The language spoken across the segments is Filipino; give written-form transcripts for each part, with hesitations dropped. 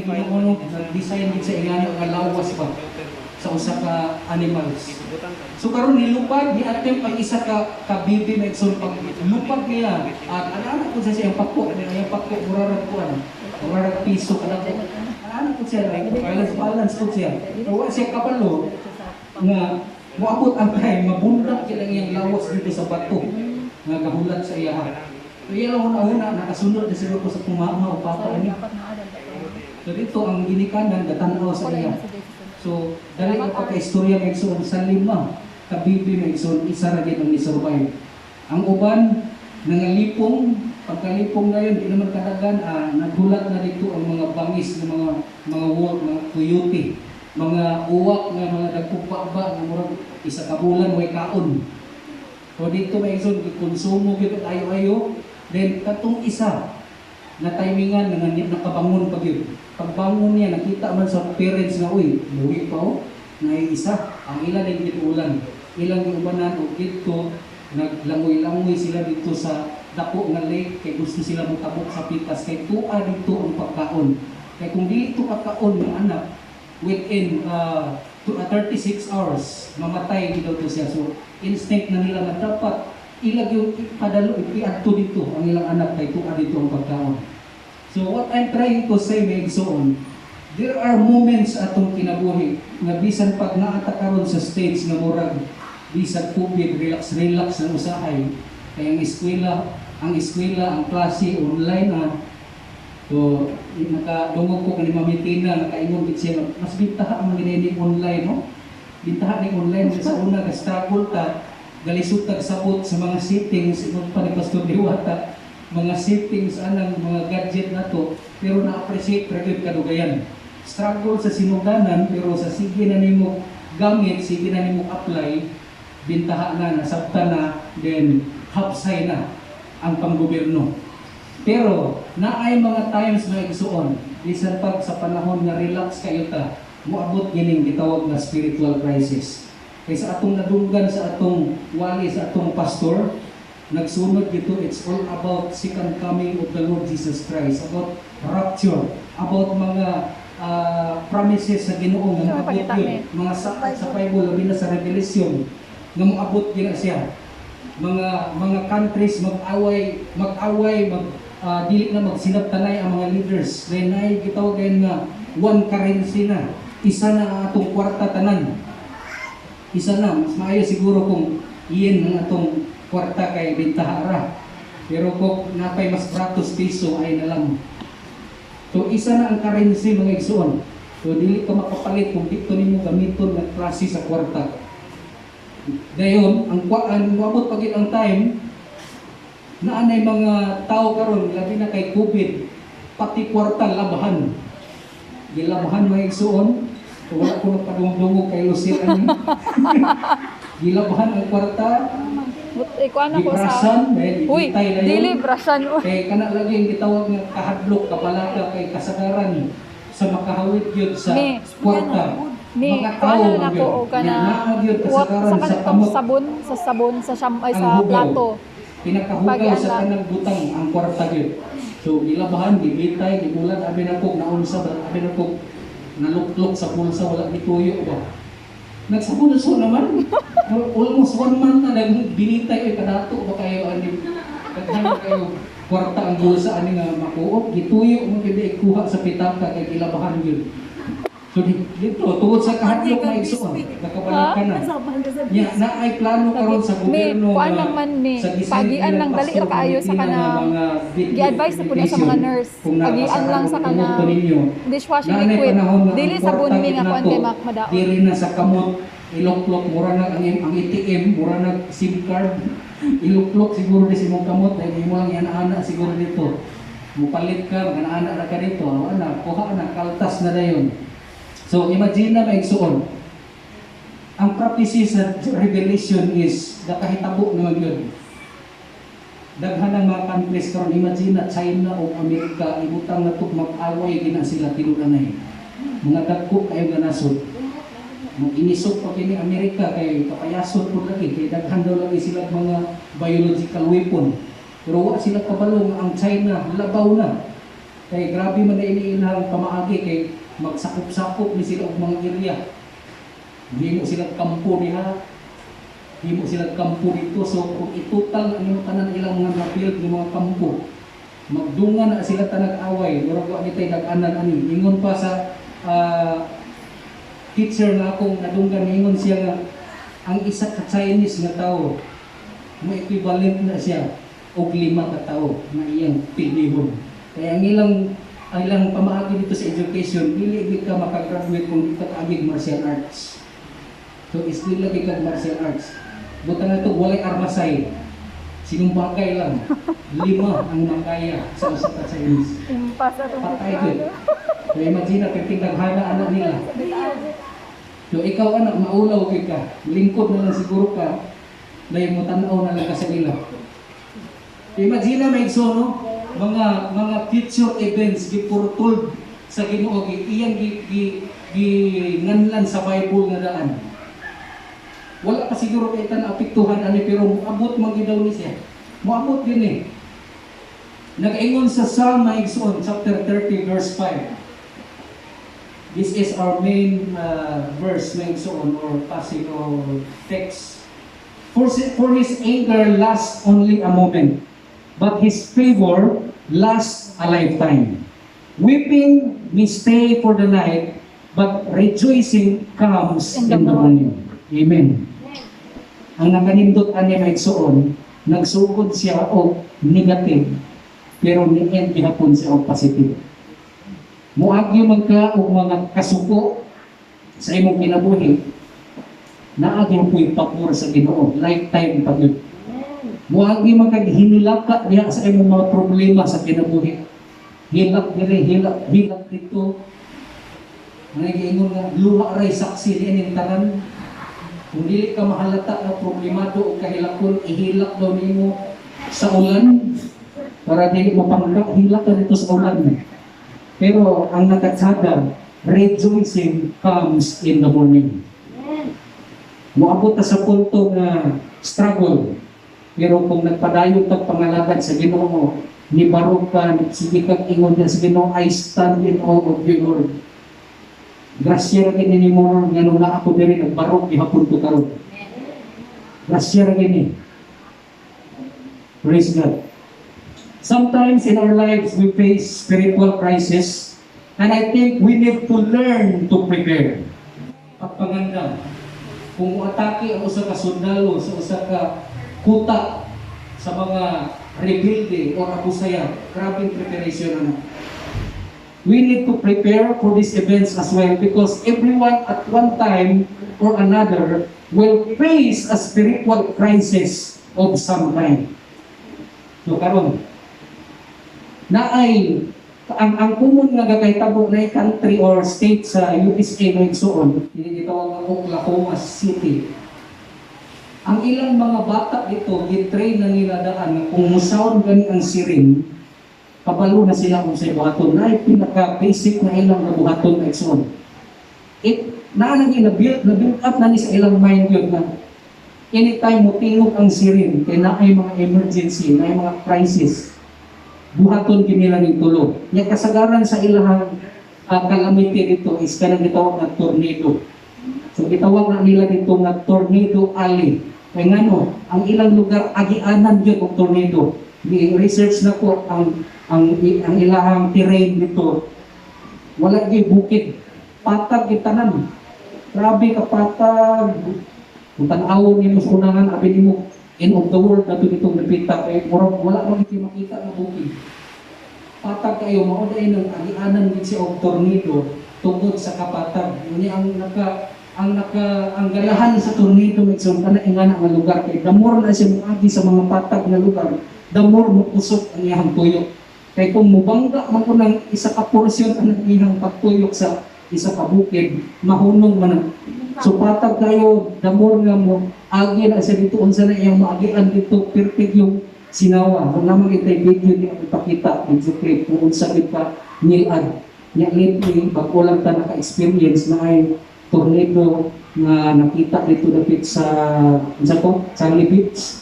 Pinuuno, nag-design din sa ingano nga lawas pa sa usa ka animals. So karon nilupad ni attempt ang isa ka bibi na igsoon pag lupad niya at ana ko sa siyang pako, ang pako murarag ko murarag piso kada ko. Ana ko siya balance ko siya. Wa siya kapalo nga moabot ang time mabundak kay iyang lawas dito sa bato nga gahulat sa iya. So iya lang una nakasunod na siguro ko sa pumama o papa niya. So dito ang ginikanan gatanaw sa iya. So dali ka pagka-istorya ng igsoon sa lima kabibi ng igsoon isa ra gid ang ni-survive. Ang uban nangalipong pagkalipong na yun di naman kadagan naghulat na dito ang mga bangis ng mga wolf, mga coyote, mga uwak nga mga nagpupaba nga murag isa ka bulan way kaon. So dito may igsoon gikonsumo gyud ayo-ayo then katong isa na timingan nga nakabangon pa gyud. Pagbangon niya nakita man sa parents nga uy, buhi pa o na isa ang ilan ay gitulan. Ilang giubanan og dito naglangoy-langoy sila dito sa dako nga lake kay gusto sila motabok sa pitas kay tuwa dito ang pagkaon. Kay kung dito pagkaon ng anak within 36 hours mamatay gid to siya. So instinct na nila na dapat ilag yung padalo iadto dito ang ilang anak kay tuwa dito ang pagkaon. So what I'm trying to say may igsoon, there are moments atong kinabuhi nga bisan pag naata karon sa stage nga murag bisan COVID relax ang usahay kay ang eskwela ang klase online so nakadungog ko kani mamitina nakaingon gid siya mas bintaha ang ginini online no bintaha ni online sa una ka struggle ta galisod tag sabot sa mga settings ingon pa ni Pastor Diwata mga settings anang mga gadget na to pero na-appreciate ra gyud kadugayan. Struggle sa sinudanan pero sa sige na nimo gamit, sige na nimo apply, bintaha na nasabta na then hapsay na ang panggobyerno. Pero naay mga times na igsuon bisan pag sa panahon nga relax kayo ta moabot gining gitawag nga spiritual crisis. Kay sa atong nadunggan sa atong wali sa atong pastor nagsunod dito, it's all about second coming of the Lord Jesus Christ, about rapture, about mga promises sa Ginoo nga abot yun, mga sa Bible, labi na sa Revelation, nga maabot yun siya. Mga countries mag-away, dili na magsinabtanay ang mga leaders. Then ay gitawag nga one currency na, isa na ang atong kwarta tanan. Isa na, mas maayo siguro kung iyan ang atong kwarta kay bintahara. Pero kung napay mas pratos piso ay nalang. So isa na ang currency mga igsoon. So dili ka makapalit kung dito nimo gamiton nga klase sa kwarta. Dayon ang wabot pagit ang time na anay mga tao karon labi na kay COVID pati kwarta labahan. Gilabahan mga igsoon. So wala ko nagpadungog kay Lucian. Gilabahan ang kwarta. Ikuan ako sa uy, dili brasan uy. Kay kana lagi ang gitawag nga kahadlok kapalaka kay kasagaran sa makahawid gyud sa kwarta. Mga tao na ko o kana kasagaran sa kamot sa sabon sa shampoo sa plato. Pinakahugaw sa kanang butang ang kwarta gyud. So gilabahan, gibitay, gibulan abi na ko naunsa abi na ko naluklok sa pulsa wala gituyo ba. Nagsabunuso naman. Almost 1 month na binitay ay kadato ba kayo ani kadang kayo kwarta ang bulsa ani nga makuot gituyo mo gid ikuha sa pitaka kay gilabahan gyud. So dito tungod sa kahadlok na igsoon nakabalik na. Ya na ay plano karon sa gobyerno kuan lang man ni pagian lang dali ra kaayo sa kanang gi-advise sa puno sa mga nurse pagian lang sa kanang dishwashing liquid dili sabon mi nga kuan kay madaot dili na sa kamot iloklok mura na ang ATM mura na SIM card iloklok siguro di simong kamot dahil imo lang yan ana siguro dito mupalit ka ana ra ka dito ana kuha na kaltas na dayon. So imagine na maigsuon ang prophecy sa Revelation is nakahitabo naman yun. Daghan ng mga countries karon imagine na China o Amerika ibutang na mag-away gina sila tinulanay. Mga dagko kayo ganasod. Inisok pa kini Amerika kay kapayasot pud lagi kay daghan daw lagi sila mga biological weapon. Pero wa sila kabalo nga ang China labaw na. Kay grabe man na iniinahang pamaagi kay magsakop-sakop ni sila og mga area. Hindi mo sila kampo diha. Hindi mo sila kampo dito. So kung itutal ang imong tanan ilang mga napild ng mga kampo, magdungan na sila tanag-away. Murag wa ni tay nag-anan ani. Ingon pa sa teacher na akong nadunggan, ingon siya nga ang isa ka Chinese nga tao mo equivalent na siya og 5 ka tao na iyang pinihon. Kaya ang ilang pamaagi dito sa education, dili gid ka makagraduate kung di ka kaagig martial arts. So still lagi kag martial arts. Buta na ito, walay armasay. Sinong bagay lang. 5 ang makaya sa usa ka Chinese. Impas atong Patay gid. Kaya imagine kung tindaghana anak nila. So ikaw anak, maulaw gid ka. Lingkod na lang siguro ka. Dahil mo tanaw na lang ka sa ila. Imagine may no? Mga future events gipurtol sa Ginoo iyang nganlan sa Bible nga daan. Wala pa siguro kay tan apektuhan ani pero moabot man gid daw ni siya. Moabot din eh. Nag-ingon sa Psalm chapter 30 verse 5. This is our main verse or passage or text. For his anger lasts only a moment, but his favor lasts a lifetime. Weeping may stay for the night, but rejoicing comes in the morning. Amen. Ang nakanindot ani maigsoon, nagsugod siya og negative, pero ni-end gihapon siya og positive. Muagi man ka og mga kasuko sa imong kinabuhi, naagi mo yung papur sa Ginoo, lifetime pa yun. Muagi man kag hinilaka diha sa imong mga problema sa kinabuhi. Hilak hilak dito. Ang giingon nga luha ray saksi diin tanan. Kung dili ka mahalata na problemado o kahilakon, ihilak daw nimo sa ulan para dili mo pangka hilak ka dito sa ulan. Pero ang nakatsada, rejoicing comes in the morning. Moabot ta sa punto nga struggle. Pero kung nagpadayon tag pangalagad sa Ginoo, ni barog ka, sige kag ingon sa Ginoo, I stand in awe of you, Lord. Grasya ra gini ni mo nga nung na ako diri nagbarog gihapon ko karon. Grasya ra gini. Praise God. Sometimes in our lives we face spiritual crisis, and I think we need to learn to prepare. Pagpanganda, kung atake ang usa ka sundalo sa usa ka kuta sa mga rebelde o abusaya, grabing preparation na. We need to prepare for these events as well because everyone at one time or another will face a spiritual crisis of some kind. So karon, naay ang common nga gakahitabo na country or state sa USA na igsuon, gitawag nga Oklahoma City. Ang ilang mga bata dito, gitrain na nila daan na kung musaon gani ang siring, kabalo na sila kung sa buhaton. Na pinaka-basic na ilang buhaton na igsuon. Na-build up na ni sa ilang mind yun na anytime mo tingog ang siring, kaya na ay mga emergency, na ay mga crisis, buhaton kinila ng tulo. Yung kasagaran sa ilang calamity dito is kanang gitawag na tornado. So gitawag na nila dito nga tornado alley. Kaya nga no, ang ilang lugar agianan yun ng tornado. Research na ko ang ilahang terrain dito. Wala yung bukid. Patag itanan. Grabe ka patag. Kung tanaw niyo sa unahan, abin mo, end of the world na ito ditong napita. Kaya wala mo hindi makita na bukid. Patag kayo, mauday ng agianan din siya o tornado tungkol sa kapatag. Yun ang galahan sa tornado may isang kana nga lugar kay the more na siya muagi sa mga patag na lugar, the more mapusok ang iyang tuyok. Kay kung mubangga man ko ng isa ka porsyon ang iyang pagtuyok sa isa ka bukid, mahunong man. So patag kayo, the more nga mo agi na siya dito unsa na iyang maagian dito perfect yung sinawa. Kung naman itay video niya ipakita, video clip kung unsa gid ka nilad. Nya lately bago lang ta naka-experience na ay tornado nga nakita dito dapit sa Sandy Beach.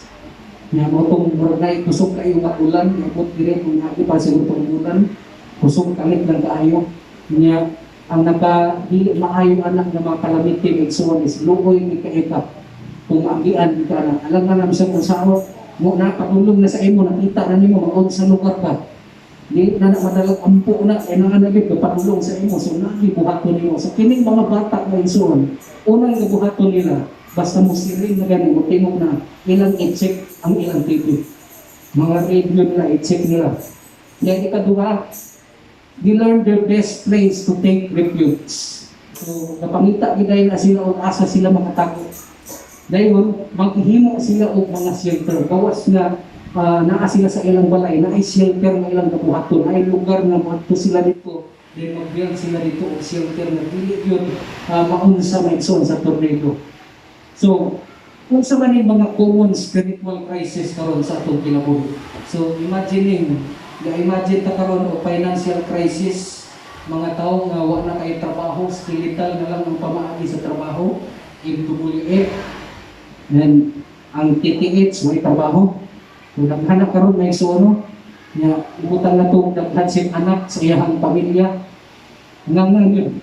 Nga mo tong murag kusog kayo nga ulan, abot dire kung nato pa sa utong ulan. kusog kalit lang kaayo niya ang dili maayo anak nga mga kalamitin igsuon is luoy ni kaita kung maagian ka na alam nga naman sa kung sao mo na patulong na sa imo nakita na nimo maon sa lugar ka di na madalang ampo na ay nga nagit patulong sa imo so nagi buhaton nimo so kining mga bata nga igsuon unang gibuhaton nila basta mo siring na gani mo tingog na ilang i-check ang ilang TV mga radio nila i-check nila yan ikaduha they learn their best place to take refuge. So, napangita giday na sila o asa sila makatago. Dayon, maghihimo sila o mga shelter. Bawas nga naa sila sa ilang balay, na ay shelter na ilang nabuhaton, ay lugar na magto sila dito. Then mag-build sila dito o shelter na dili yun maunsa maigsoon sa tornado. So, kung sa man yung mga common spiritual crisis karon sa atong kinabuhi. So, imagine ta karon og financial crisis, mga tao nga wa na kay trabaho, skeletal na lang ang pamaagi sa trabaho, MWF, and ang TTH may trabaho. So naghanap karon may suno nya ibutang na tong daghan sing anak sa iyang pamilya. Ngangan yun.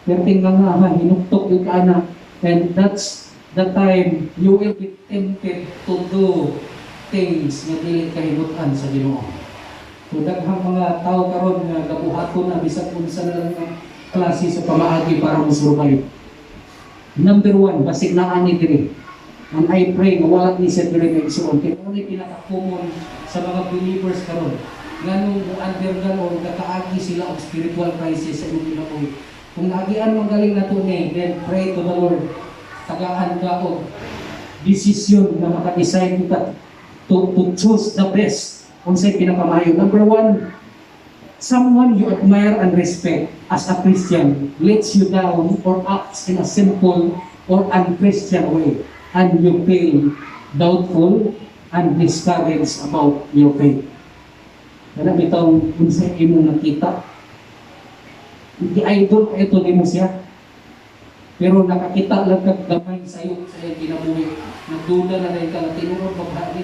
Perting nga hinuktok yung anak, and that's the time you will be tempted to do things na dili kahimutan sa Ginoo. So daghang mga tao karon nga gabuhaton na bisag unsa na lang nga klase sa pamaagi para mo-survive. Number 1, basig na ani diri. And I pray nga wala ni sa diri nga igsuon kay mo ni pinaka-common sa mga believers karon. Nganong undergo o kakaagi sila og spiritual crisis sa inyong kinabuhi. Kung naagian mo galing nato ni, then pray to the Lord. Tagaan ka og decision na maka-decide ka to choose the best. Unsay pinakamayo. Number 1, someone you admire and respect as a Christian lets you down or acts in a simple or unchristian way, and you feel doubtful and discouraged about your faith. Kaya bitong unsay imo nakita, i-idol ito nimo siya, pero nakakita lang kag gamay sayo sa iyang kinabuhi, nagduda na rin ka na tinurod babae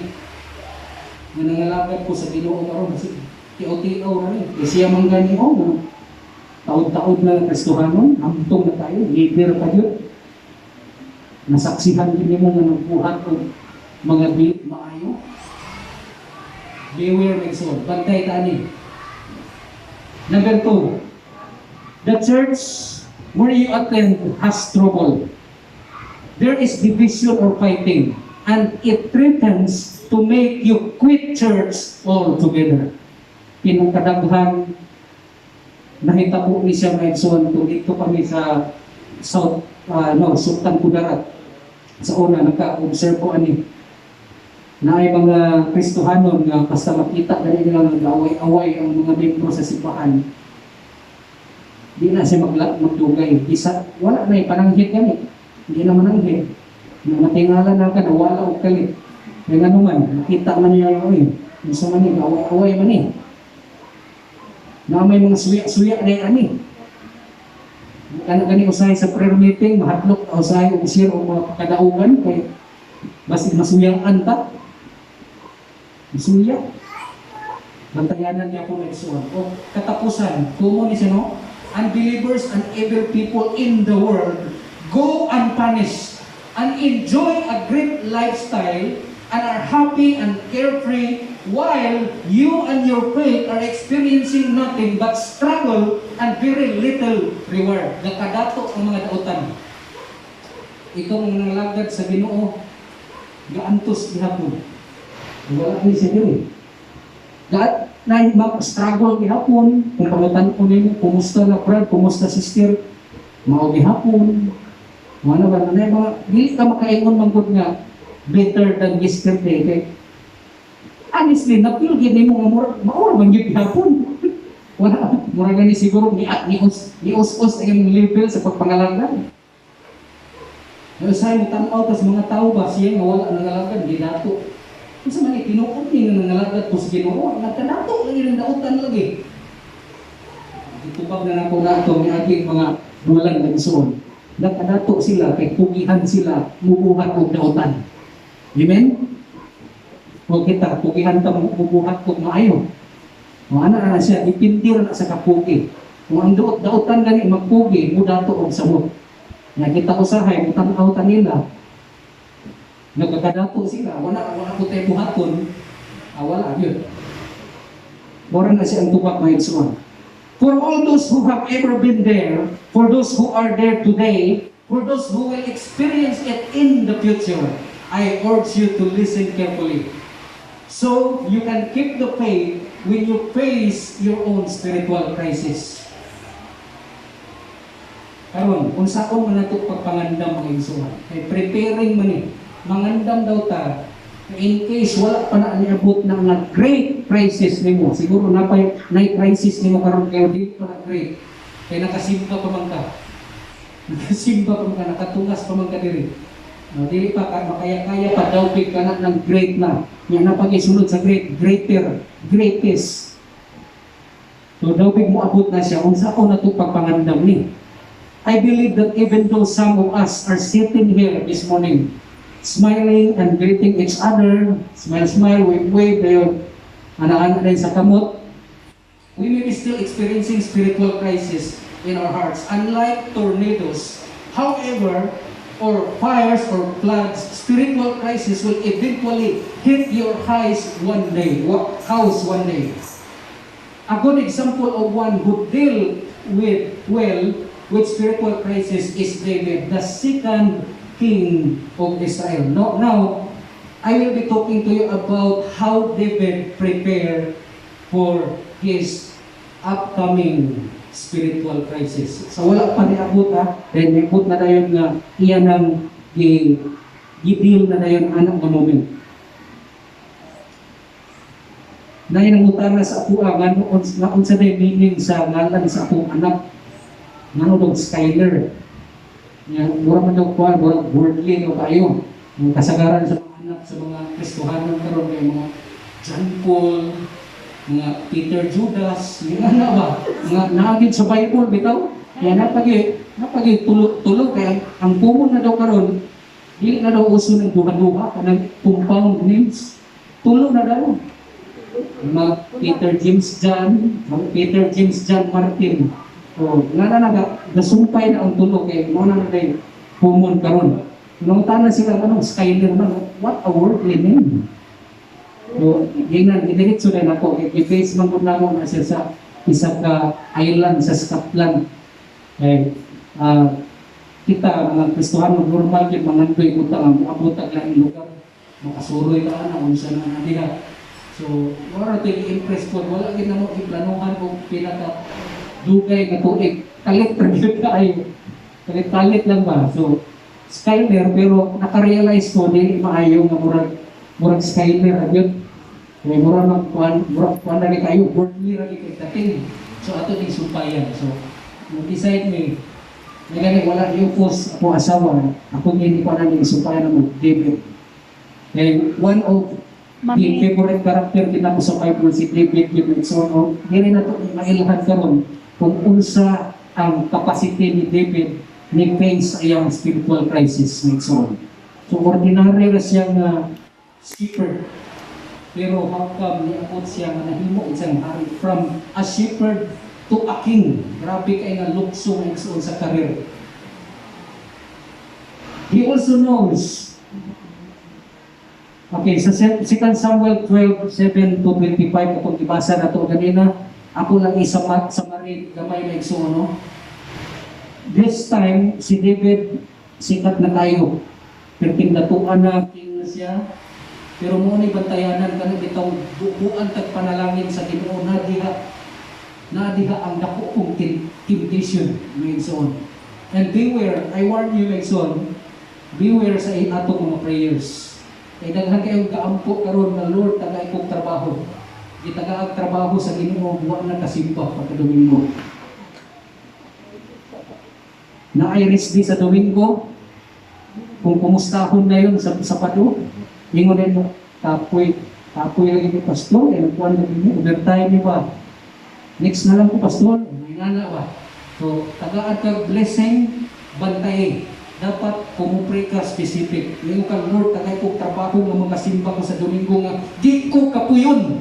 nga nangalagad ko sa Ginoo karon kasi tiaw-tiaw na rin. Kasi siya man gani na taod-taod na Kristohanon, amtong na tayo, leader pa yun. Nasaksihan din mo nga nagbuhat o mga maayo. Beware next one. Bantay tani. Number 2, the church where you attend has trouble. There is division or fighting, and it threatens to make you quit church altogether. Pinagkadaghan, nahitabo ni siya mga igsoon kung dito kami sa Sultan Kudarat. Sa una, nagka-observe ko ani na ay mga Kristohanon nga basta makita na nila nag-away-away ang mga membro sa simbahan. Di na siya magdugay. Wala na pananghit ganit. Hindi na mananghit. Natingala na ka, nawala o kalit. Kaya nga naman, nakita man niya yung gusto man niya, away-away man niya. Na may mga suya-suya na yung ani. Gani usahay sa prayer meeting, mahatlok, usahay o usir o mga kadaugan, kaya basta masuyang anta. Masuya. Bantayanan niya po nagsuwan. O katapusan, kumo ni sino, unbelievers and evil people in the world go unpunished and enjoy a great lifestyle and are happy and carefree, while you and your faith are experiencing nothing but struggle and very little reward. Nakadato ang mga dautan. Itong nangalagad sa Ginoo, gaantos gihapon. Wala ni siya diri. Na mag-struggle gihapon, kung pangutan ko nimo, kumusta na brad, kumusta sister, mao gihapon. Ano ba na mga dili ka makaingon manggod nga better than yesterday. Okay? Honestly, napil gini mo nga maor man gyud gihapon. Wala mura gani siguro ni us ang level sa pagpangalagdan. Yung sa tan-aw tas mga tao ba siya nga wala nangalagdan gidato. Kasi man tinuod ni nangalagdan ko sa Ginoo, nagkadato lagi ng dautan lagi. Itubag na nako nato ni ating mga bulan nga isuon. Nagkadato sila kay pugihan sila mubuhat og dautan. Amen? Huwag kita, pugihan ka mubuhat og maayo. O ana na siya, ipintir na sa kapugi. Kung ang daotan gani magpugi, mo dato og samot. Nakita usahay, mutanaw nila. Nagkakadato sila, wala ko tayo buhaton. Wala yun. Mora na siya ang tubak na igsuon. For all those who have ever been there, for those who are there today, for those who will experience it in the future, I urge you to listen carefully. So you can keep the faith when you face your own spiritual crisis. Karon, kung saan man nato pagpangandam ang igsuon, ay preparing man ni, mangandam daw ta, in case wala pa na niabot na nga great crisis nimo. Siguro na crisis nimo karon kayo di pa na great. Kaya nakasimba pa man ka. Nakasimba pa man ka, nakatungas pa man ka diri. No, dili pa ka makaya-kaya pa daw ka na ng great na. Yan na pag-isunod sa great, greater, greatest. So daw mo abot na siya, unsa ko na ito pagpangandam ni. I believe that even though some of us are sitting here this morning, smiling and greeting each other, smile, wave, kayo, anak-anak din sa kamot, we may be still experiencing spiritual crisis in our hearts. Unlike tornadoes, however, or fires or floods, spiritual crisis will eventually hit your house one day. A good example of one who dealt with spiritual crisis is David, the second king of Israel. Now, I will be talking to you about how David prepared for his upcoming spiritual crisis. So wala pa niabot then niabot na dayon nga iyan ang i-deal na dayon anak nga moment. Dayon ang utana sa ako nga unsa day meaning sa ngalan sa akong anak ngano dog Skyler. Yan mura man daw kuan worldly o kayo. Ang kasagaran sa mga anak sa mga Kristohanon karon kay mga John Paul, mga Peter Judas, mga ano ba? Mga naagid sa Bible bitaw. Kaya napagi tulog kaya ang pumon na daw karon dili na daw uso ng duha-duha kanang compound names. Tulo na daw. Mga Peter James John Martin. O nga na nasumpay na ang tulog kay mo na day pumon karon. Nung tana sila Skyler man, what a worldly name. So, diretso rin ako. I-base man ko na mo na siya sa isa ka island sa Scotland. Kita, mga Kristohan, normal yung mga ndoy utang ang abutag lang yung lugar. Makasuroy ka na, unsa na nila. So, wala ito i-impress ko. Wala rin na mo iplanuhan kung pinaka dugay na tuig. Kalit lang ba? So, Skyler, pero nakarealize ko, hindi maayo nga murag Skyler, yun. May murag kuhan na kayo, worldly rin kayo dating. So, ato din sumpayan. So, mag-decide may gani wala yung post ako asawa, ako hindi pa na sumpayan ng David. And one of the favorite character kita ko sa Bible, si David Gibbon. So, hindi na ito mailhan karon kung unsa ang capacity ni David ni face ayang spiritual crisis. So, ordinary na siyang skipper. Pero how come niabot siya nga nahimo isang hari from a shepherd to a king? Grabe kay nga lukso ng sa career. He also knows. Okay, sa 2 Samuel 12:7 to 25 kung ibasa na to kanina, ako lang summary gamay na igsuon, no? This time si David sikat na tayo. Perting datuan na king na siya. Pero mo ni bantayanan kanang bitaw buuan tag panalangin sa Ginoo na diha ang dako kong temptation mention. And beware, I warn you mention, beware sa ato mga prayers. Kay daghan kayo gaampo karon na Lord tagay kong trabaho. Gitagaag trabaho sa Ginoo wa na kasimba pagka Domingo. Na iris di sa Domingo kung kumustahon na yun sa pado. Ingon din mo, tapoy lagi ni pastor, kuhan lagi ni, overtime ni ba? Next na lang ko pastor, may nana ba? So, tagaan ka blessing, bantay. Dapat pumupray ka specific. Ngayon ka, Lord, tagay ko trabaho ng mga simba ko sa Domingo nga, di ko kapuyon.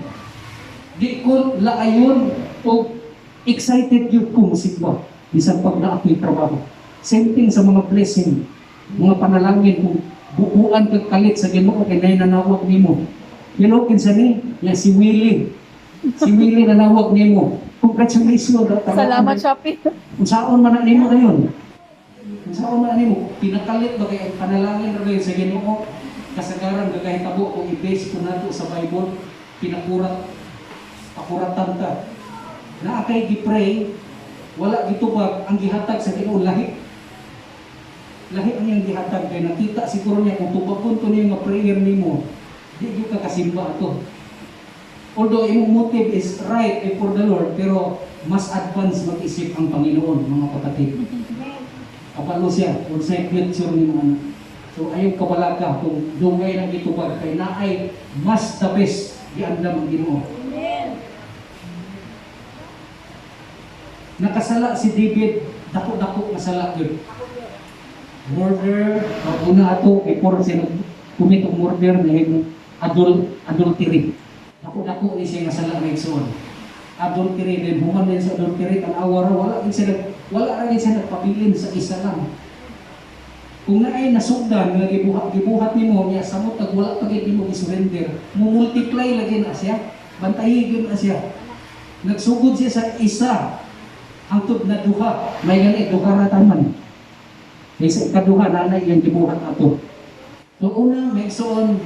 Di ko laayon o excited yun kung sigwa. Bisan pag na ako'y trabaho. Same thing sa mga blessing, mga panalangin kung buuan kag kalit sa Ginoo kay nay nanawag nimo. You know kinsa ni? Ya si Willie. Si Willie nanawag nimo. Congratulations. Salamat, Shopee. Kung saan man na nimo dayon. Kung saan man na nimo pinakalit ba kay panalangin ra sa Ginoo? Kasagaran gagahitabo kung i-base ko nato sa Bible, akuratan ta. Na kay gi-pray, wala gitubag ang gihatag sa Ginoo lahi. Lahi ang iyang gihatag kay nakita siguro niya kung tubagon to niya nga prayer nimo, di gyud ka kasimba ato. Although imong motive is right before the Lord, pero mas advance mag-isip ang Panginoon, mga kapatid. Kapalo siya, kung sa'y future ni mga anak. So ayaw kabalaka kung dungay ng gitubag kay naay mas the best giandam ang Ginoo. Nakasala si David, dako-dako nasala yun. Murder, una ato, before siya commit ang murder na yung adultery. Dako-dako ni siya nasala na igsoon. Adultery, then human din sa adultery, tanawa raw, wala rin siya nagpabilin sa isa lang. Kung na ay nasugdan, nga gibuhat nimo niya, samot tag wala pagit nimo gi-surrender, multiply lagi na siya, bantayigin na siya. Nagsugod siya sa isa, hangtod na duha, may ganit duha na taman. May sa ikaduha na yung gibuhat ato. So una, may igsoon,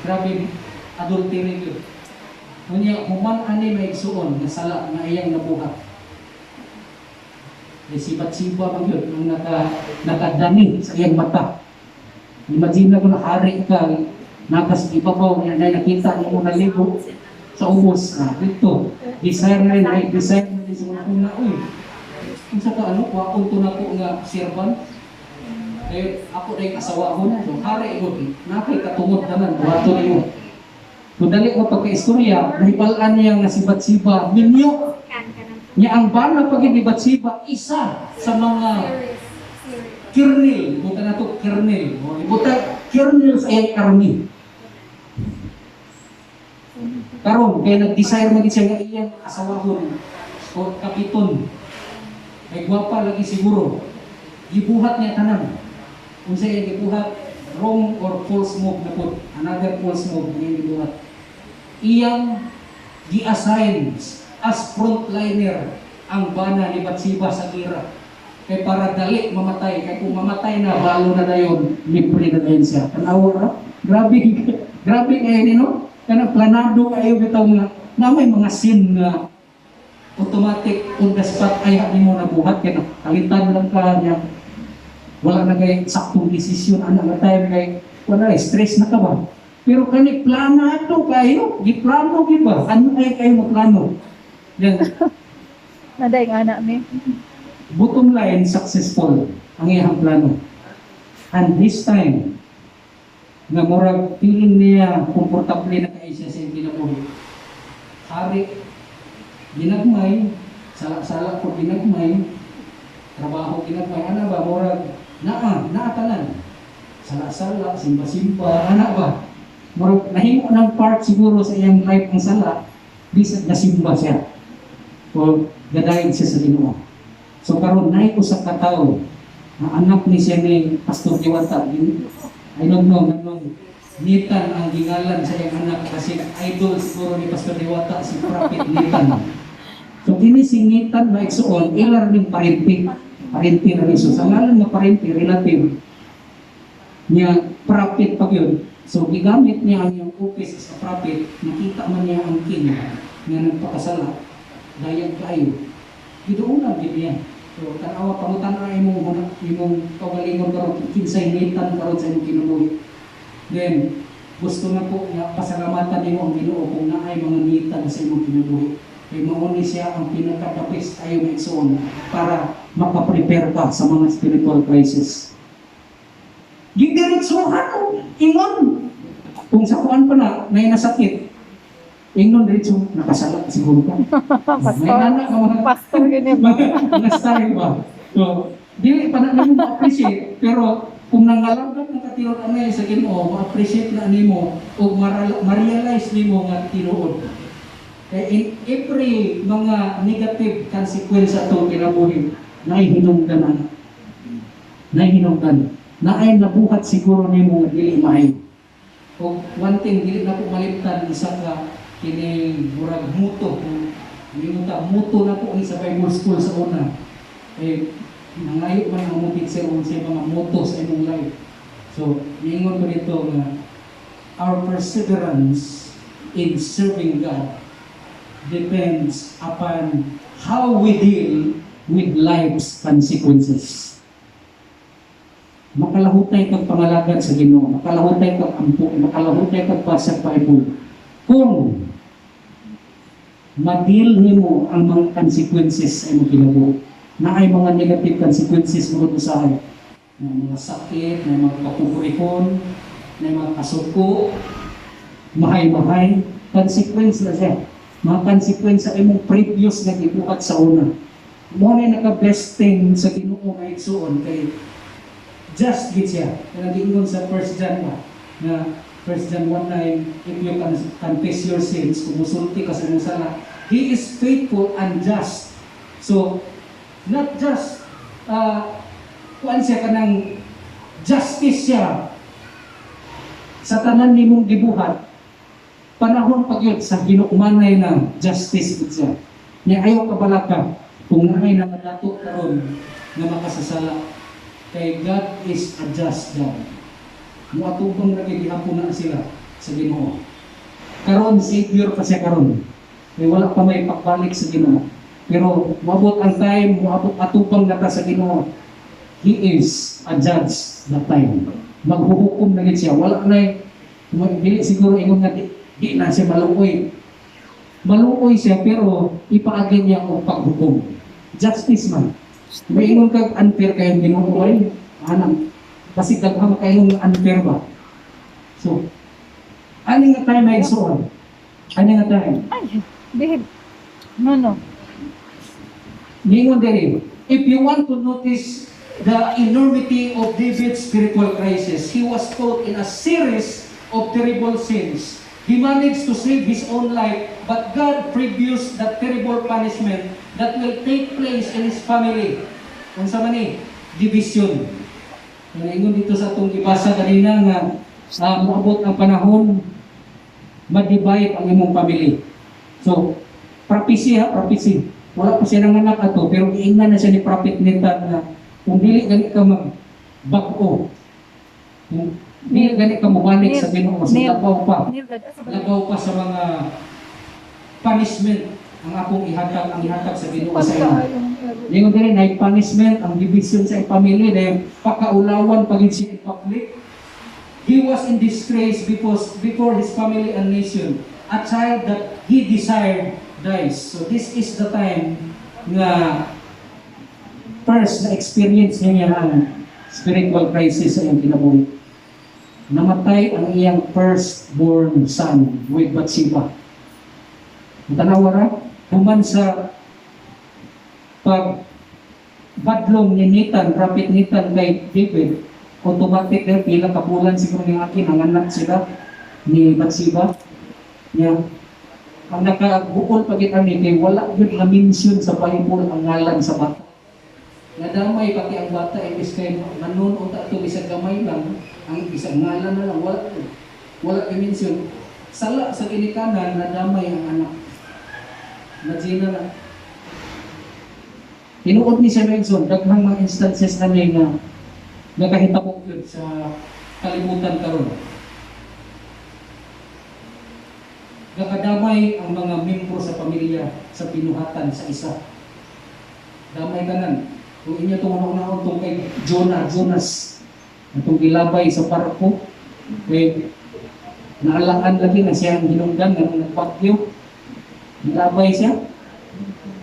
grabe, adultery yun. Kunya, human ani may igsoon, nasala, na iyang nabuhat. Sibat-siba mag yun, ang nakadani sa iyang mata. Imagine ko na hari ka, nakas ibabaw, na nakita mo na libo sa ubos. Dito, desire na yun, desire na yun sa mga kong na, kung sa ka, wakong to na ko nga serban, ako na yung asawa ko na, hari ko, nakay katungod naman, buhato na yun. Kung dali ko pagka-istorya, nahibalaan niya nga sibat-siba, minyo, niya ang bala pag-ibat-siba, isa sa mga kernel, buta na ito kernel, buta kernel sa iyang army. Karon kaya nag-desire mo din siya nga iyang asawahon o kapiton. Ay gwapa lagi siguro. Gibuhat niya tanan. Kung sa iyang gibuhat, wrong or false move na po. Another false move na iyang gibuhat. Iyang gi-assign as frontliner ang bana ni Batsiba sa gira. Kaya para dali mamatay. Kaya kung mamatay na, balo na dayon, libre na dayon siya. Tanawa na? Grabe kayo nino. Kaya planado kayo bitaw nga na may mga sin na automatic on the spot ay hindi mo nabuhat. Kaya kalitan lang ka niya. Wala na kayo saktong desisyon. Ano na tayo kayo? Wala, stress na ka ba? Pero kani planado kayo. Giplano ba? Ano kayo maplano? Yan. Naday nga na mi. Bottom line, successful ang iyang plano. And this time, nga murag feeling niya komportable na kayo siya sa ginabuhi. Hari, ginagmay, sala-sala ko ginagmay, trabaho ginagmay, ana ba, murag, naatanan. Sala-sala, simba-simba, ana ba? Murag, nahimo ng part siguro sa iyang life ang sala, bisag nasimba siya. O gadayon siya sa Ginoo. So karon nay usa ka tawo na anak ni siya ni Pastor Diwata. I don't know ganong Nitan ang gingalan sa iyang anak kasi idol siguro ni Pastor Diwata si Prophet Nitan. So kini si Nitan ba igsuon ilar ning parenti na niso. Sa ngalan nga parenti relative niya prophet pag yun. So gigamit niya ang iyang office sa prophet, nakita man niya ang king nga nagpakasala. Dayang kayo. Gidoon gid niya. So tanawa pangutan-an imong kaugalingon karon kinsay nitan karon sa imong kinabuhi. Then gusto na po nga pasalamatan nimo ang Ginoo kung naay mga nitan sa imong kinabuhi. Kay mao ni siya ang pinaka-best ayo igsoon para makaprepare ka sa mga spiritual crisis. Gidiretsuhan ingon. Kung sa kuan pa na may nasakit, ingon diretso nakasala siguro ka. May anak nga mga Pastor gini ba? mga style ba? So, dili pa na nimo ma-appreciate, pero kung nangalanggat ng katinuod anay sa Ginoo, ma-appreciate na nimo o ma-realize nimo nga tinuod. In every mga negative consequence atong kinabuhi, naay hinungdan ana. Naay hinungdan. Naay nabuhat siguro nimo nga dili maayo. O one thing dili na po malimtan isa ka kini murag muto. Limuta muto na po ni sa Bible school sa una. Nangayo man ang mga teacher o sa mga muto sa imong life. So, niingon ko dito nga our perseverance in serving God depends upon how we deal with life's consequences. Makalahutay kag pangalagan sa Ginoo, makalahutay kag ampo, makalahutay kag basa Bible. Kung ma-deal nimo ang mga consequences sa imong kinabuhi, na ay mga negative consequences mo usahay, na mga sakit, na mga kapukurikon, na mga kasuko, mahay-mahay, consequence na siya. Mga consequence sa imong previous na gibuhat sa una. Mo na naka-best thing sa Ginoo nga igsuon kay just gid siya. Nag-ingon sa 1 John na 1 John 1:9, if you confess your sins, kung musulti ka sa imong sala, He is faithful and just. So, not just kuan siya kanang justice siya sa tanan nimong gibuhat. Panahon pa yun sa ginumanay ng justice gid siya. Nya ayaw kabalaka kung naay nakadato karon nga makasasala. Kay God is a just God. Muatubang nagigihapon na sila sa Ginoo. Karon Savior pa siya karon. Kay wala pa may pagbalik sa Ginoo. Pero moabot ang time, moabot atubang na ta sa Ginoo. He is a judge that time. Maghuhukom na gid siya. Wala na dili siguro ingon nga di na siya maluoy. Maluoy siya pero ipaagi niya ang paghukom. Justice man. May ingon kag unfair kayong Ginoo ay anang kasi daghang kayong unfair ba. So ani nga time ay suon. Ani nga time. Ay, behave. No. Ningon diri, if you want to notice the enormity of David's spiritual crisis, he was caught in a series of terrible sins. He managed to save his own life, but God produced that terrible punishment that will take place in his family. Kung sa mani, division. Ingon dito sa atong gibasa kanina nga moabot ang panahon ma-divide ang imong family. So, prophecy. Wala pa siya nanganak ato, pero giingnan na siya ni Prophet Nathan na kung dili gani ka mag-bago, kung dili gani ka mabalik sa Ginoo, labaw pa sa mga punishment ang akong ihatag sa Ginoo sa imo. Ningon diri na punishment ang division sa pamilya dahil pakaulawan pagin siya in public. He was in disgrace before his family and nation. A child that he desired dies. So this is the time nga first na experience niya ang spiritual crisis sa iyang kinabuhi. Namatay ang iyang firstborn son with Bathsheba. Tanawara, human sa badlong ni Nathan, Prophet Nathan kay David, automatic na pila kabulan siguro ng akin, ang anak sila ni Bathsheba. Ang nakabuol pagit ani kay wala gyud na mention sa Bible ang ngalan sa bata. Nadamay pati ang bata imbis kay manon unta to bisag gamay lang, ang isang ngalan na lang wala i-mention. Sala sa ginikanan nadamay ang anak. Imagine na. Tinuod ni Sir Edson, daghang mga instances na nga nakahitabo yun sa kalibutan karon. Nakadamay ang mga membro sa pamilya sa pinuhatan sa isa. Damay kanan. Kung inyo itong unang-unang itong kay Jonas, itong gilabay sa parko, naalaan lagi na siya ang hinungdan, nagpakyo. Gilabay siya.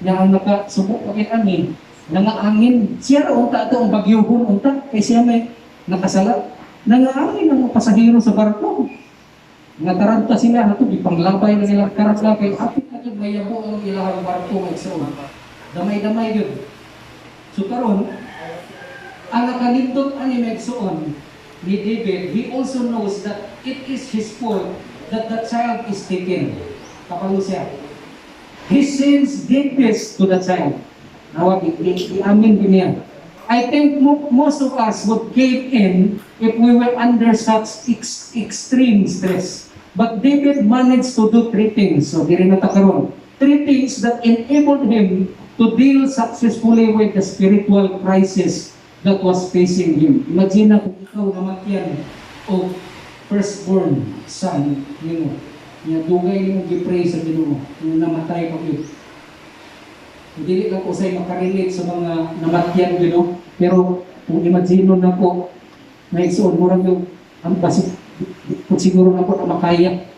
Yang ang nakasubok pagit amin, nangaangin. Siya raw unta ito ang bagyuhon unta, kay siya may nakasala. Nangaangin ang mga pasahero sa barko. Nataranta sila nato di panglabay na nila karapla kay apit na jud mayabo ang ilahang barko magsuon. Damay-damay gyud. So karon ang nakalindot ani magsuon ni David, he also knows that it is his fault that the child is taken. Kapalo siya. He sends deepest to the child. Nawag, i-amin din niya. I think most of us would cave in if we were under such extreme stress. But David managed to do three things. So, di rin natakaroon. Three things that enabled him to deal successfully with the spiritual crisis that was facing him. Imagine na kung ikaw namatyan o firstborn son, niya dugay mo gipray sa Ginoo, yung namatay pa yun. Hindi lang ko sa'yo makarelate sa mga namatyan, pero kung imagine na po, may igsoon mo rin yung, ang basi, kung siguro na po na makaya.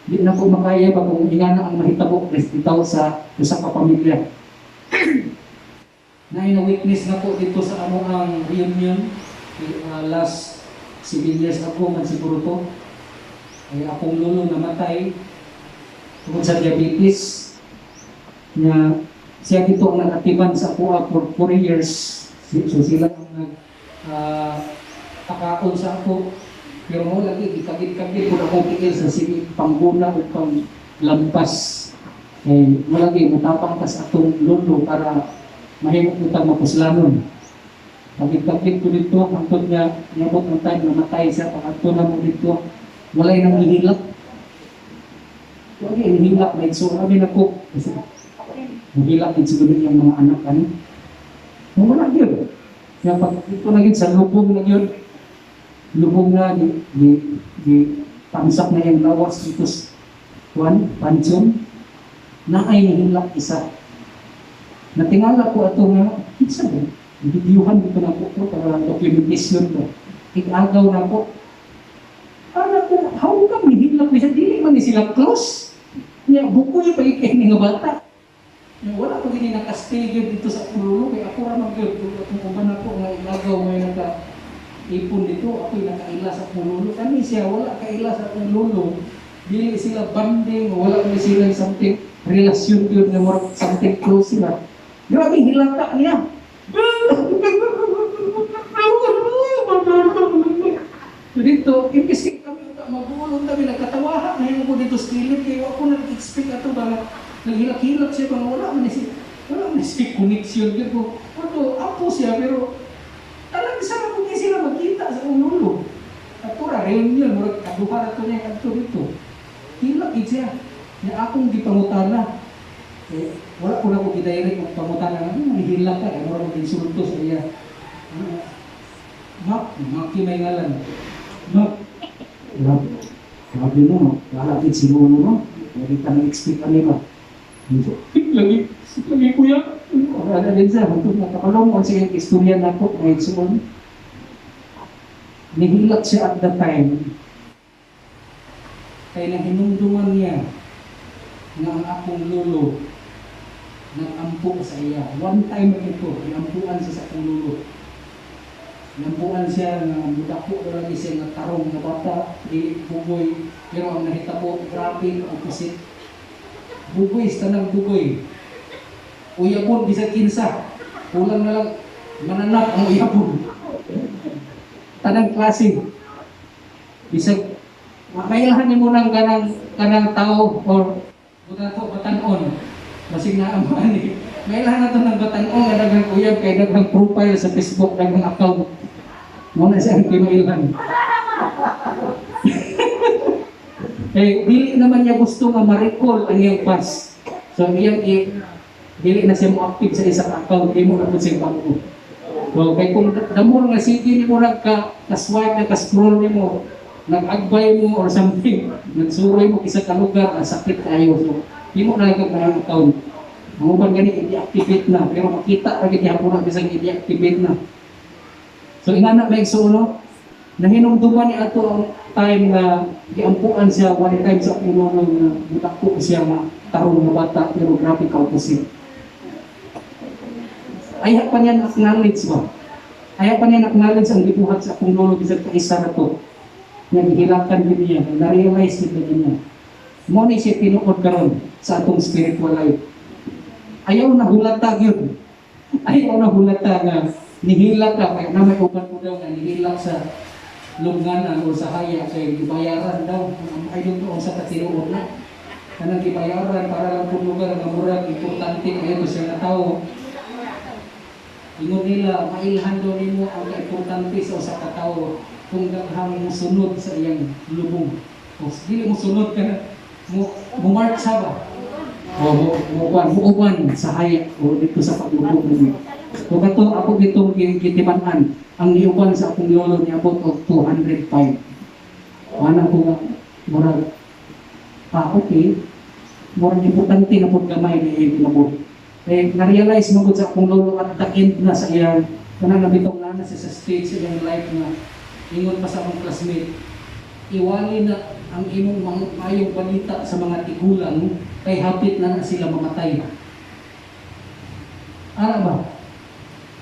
Hindi na po makaya ba kung ingana ang mahitabo, bitaw sa isang kapamilya. Na-witness na po dito sa ang reunion, last 7 years ago, man siguro to, ay akong lolo namatay tungkol sa diabetes na siya dito ang nag-atiban sa ako for 4 years. So sila ang nagpakaon sa ako. Pero mo lagi, ikagit-kagit kung akong tiil sa sige, pangguna o panglampas. Eh, malagi, matapang ka sa atong lolo para mahimok mo tang mapuslanon. Kagit-kagit ko dito, hangtod niya, niyabot ng time, namatay siya, pangagto na mo dito, walay nang ihilak. Wala yung ihilak, like, so kami na po. Mahilak din siguro yung mga anak ano. Wala yun. Kaya pag ito na yun sa lubong na yun, lubong na di pangsak na yung lawas dito sa pansyon, na ay nihilak isa. Natingala ko ito nga, isa ba? Videohan dito na po ito para documentation ko. Ikagaw na po. Anak ko, how come nihilak isa? Dili man ni sila close. Niya, buko yung pagkikain nga bata. Wala ko din nakastigil dito sa ulo, kaya ako ramang yun. Kung kuman ako nga ilagaw may naka-ipon dito, ako'y nakaila sa ulo. Kani siya, wala kaila sa ulo. Dili sila banding, wala ko sila something, relasyon yun na more something close sila. Grabe, hilata niya. So dito, imbis kami magulong kami, nagkatawahan na yun ko dito sa kilid, kaya ako nag-expect ato ba naghilak-hilak siya, mga wala man si connection ko. Apo siya, pero talagang sana po niya sila magkita sa ulo. At tura, reunion, murag kaduha na ito niya kanto dito. Hilak siya, na akong gipangutana. Eh, wala ko na ko gidirect ang pangutana, manihilak ka, murag mag-insulto sa iya. Maki may ngalan. Grabe no, wala din si Lolo no. Hindi ka na-expect ano ba? Lagi kuya. Ano din siya, hantong nakakalong kung siya istorya na po, kahit soon. Nihilak siya at the time. Kaya na hinumduman niya na ang akong lolo nag-ampo sa iya. One time ito, inampuan siya sa akong lolo. Nampuan siya na budako na lagi siya na tarong na bata, di bugoy, pero ang nahitabo, grabe, opposite. Bugoy, tanang bugoy. Uyabon, bisag kinsa. Kulang na lang, mananap ang uyabon. Tanang klase. Bisag, mailahan mo ng kanang tao or batanon. Masig na ang mani. Mailahan na ito ng batanon na nagang uyab kay nagang profile sa Facebook, nagang account. Muna siya ang kinailan. Eh, dili naman niya gusto nga ma-recall ang iyang past. So, dili na siya mo-active sa isang account, di mo na po siya bago. So, kaya kung damol nga sige ni mo ka-swipe, ka-scroll ni mo, nag-agbay mo or something, nagsuroy mo isa ka lugar, sakit tayo. So, di mo na lang ang account. Ang uban gani, i-deactivate na. Pero makita agad niya po na bisang i-deactivate na. So, ingana may igsuno, nahinumduman niya ato ang time na giampuan siya one time sa ulo na butakpo siya na tarong na bata, pero grabe ka-opposite. Ayaw pa niya na-acknowledge ba? Ayaw pa niya na-acknowledge ang gibuhat sa akong lolo bisag kaisa na to. Nagihilakan din niya, na-realize din niya. Muna siya tinuod karon sa atong spiritual life. Ayaw na hulata yun. Ayaw na hulata nga nihilak ka, kaya na may uban po daw na nihilak sa lungganan o sa haya, kaya ibayaran daw. Ay doon sa katiroon na. kanang gibayaran para lang po lugar nga murag importante kayo sa nga tao. Ingon nila, mailhan daw nimo ang importante sa usa ka tawo kung daghang mo sunod sa iyang lubong. O dili mo sunod ka mo mark sa ba? O mo sa hayag o dito sa paglubong mo. So kato ako ditong gitiman-an ang niuban sa akong lolo ni abot og 205. Ana ko nga murag okay. Murag importante na pud gamay ni pinabot. Eh, na-realize mo sa akong lolo at the end na sa iyang kanang nabitong na siya sa stage sa iyang life na ingon pa sa akong classmate, iwali na ang imong mayong balita sa mga tigulang kay hapit na sila mamatay. Ano ba?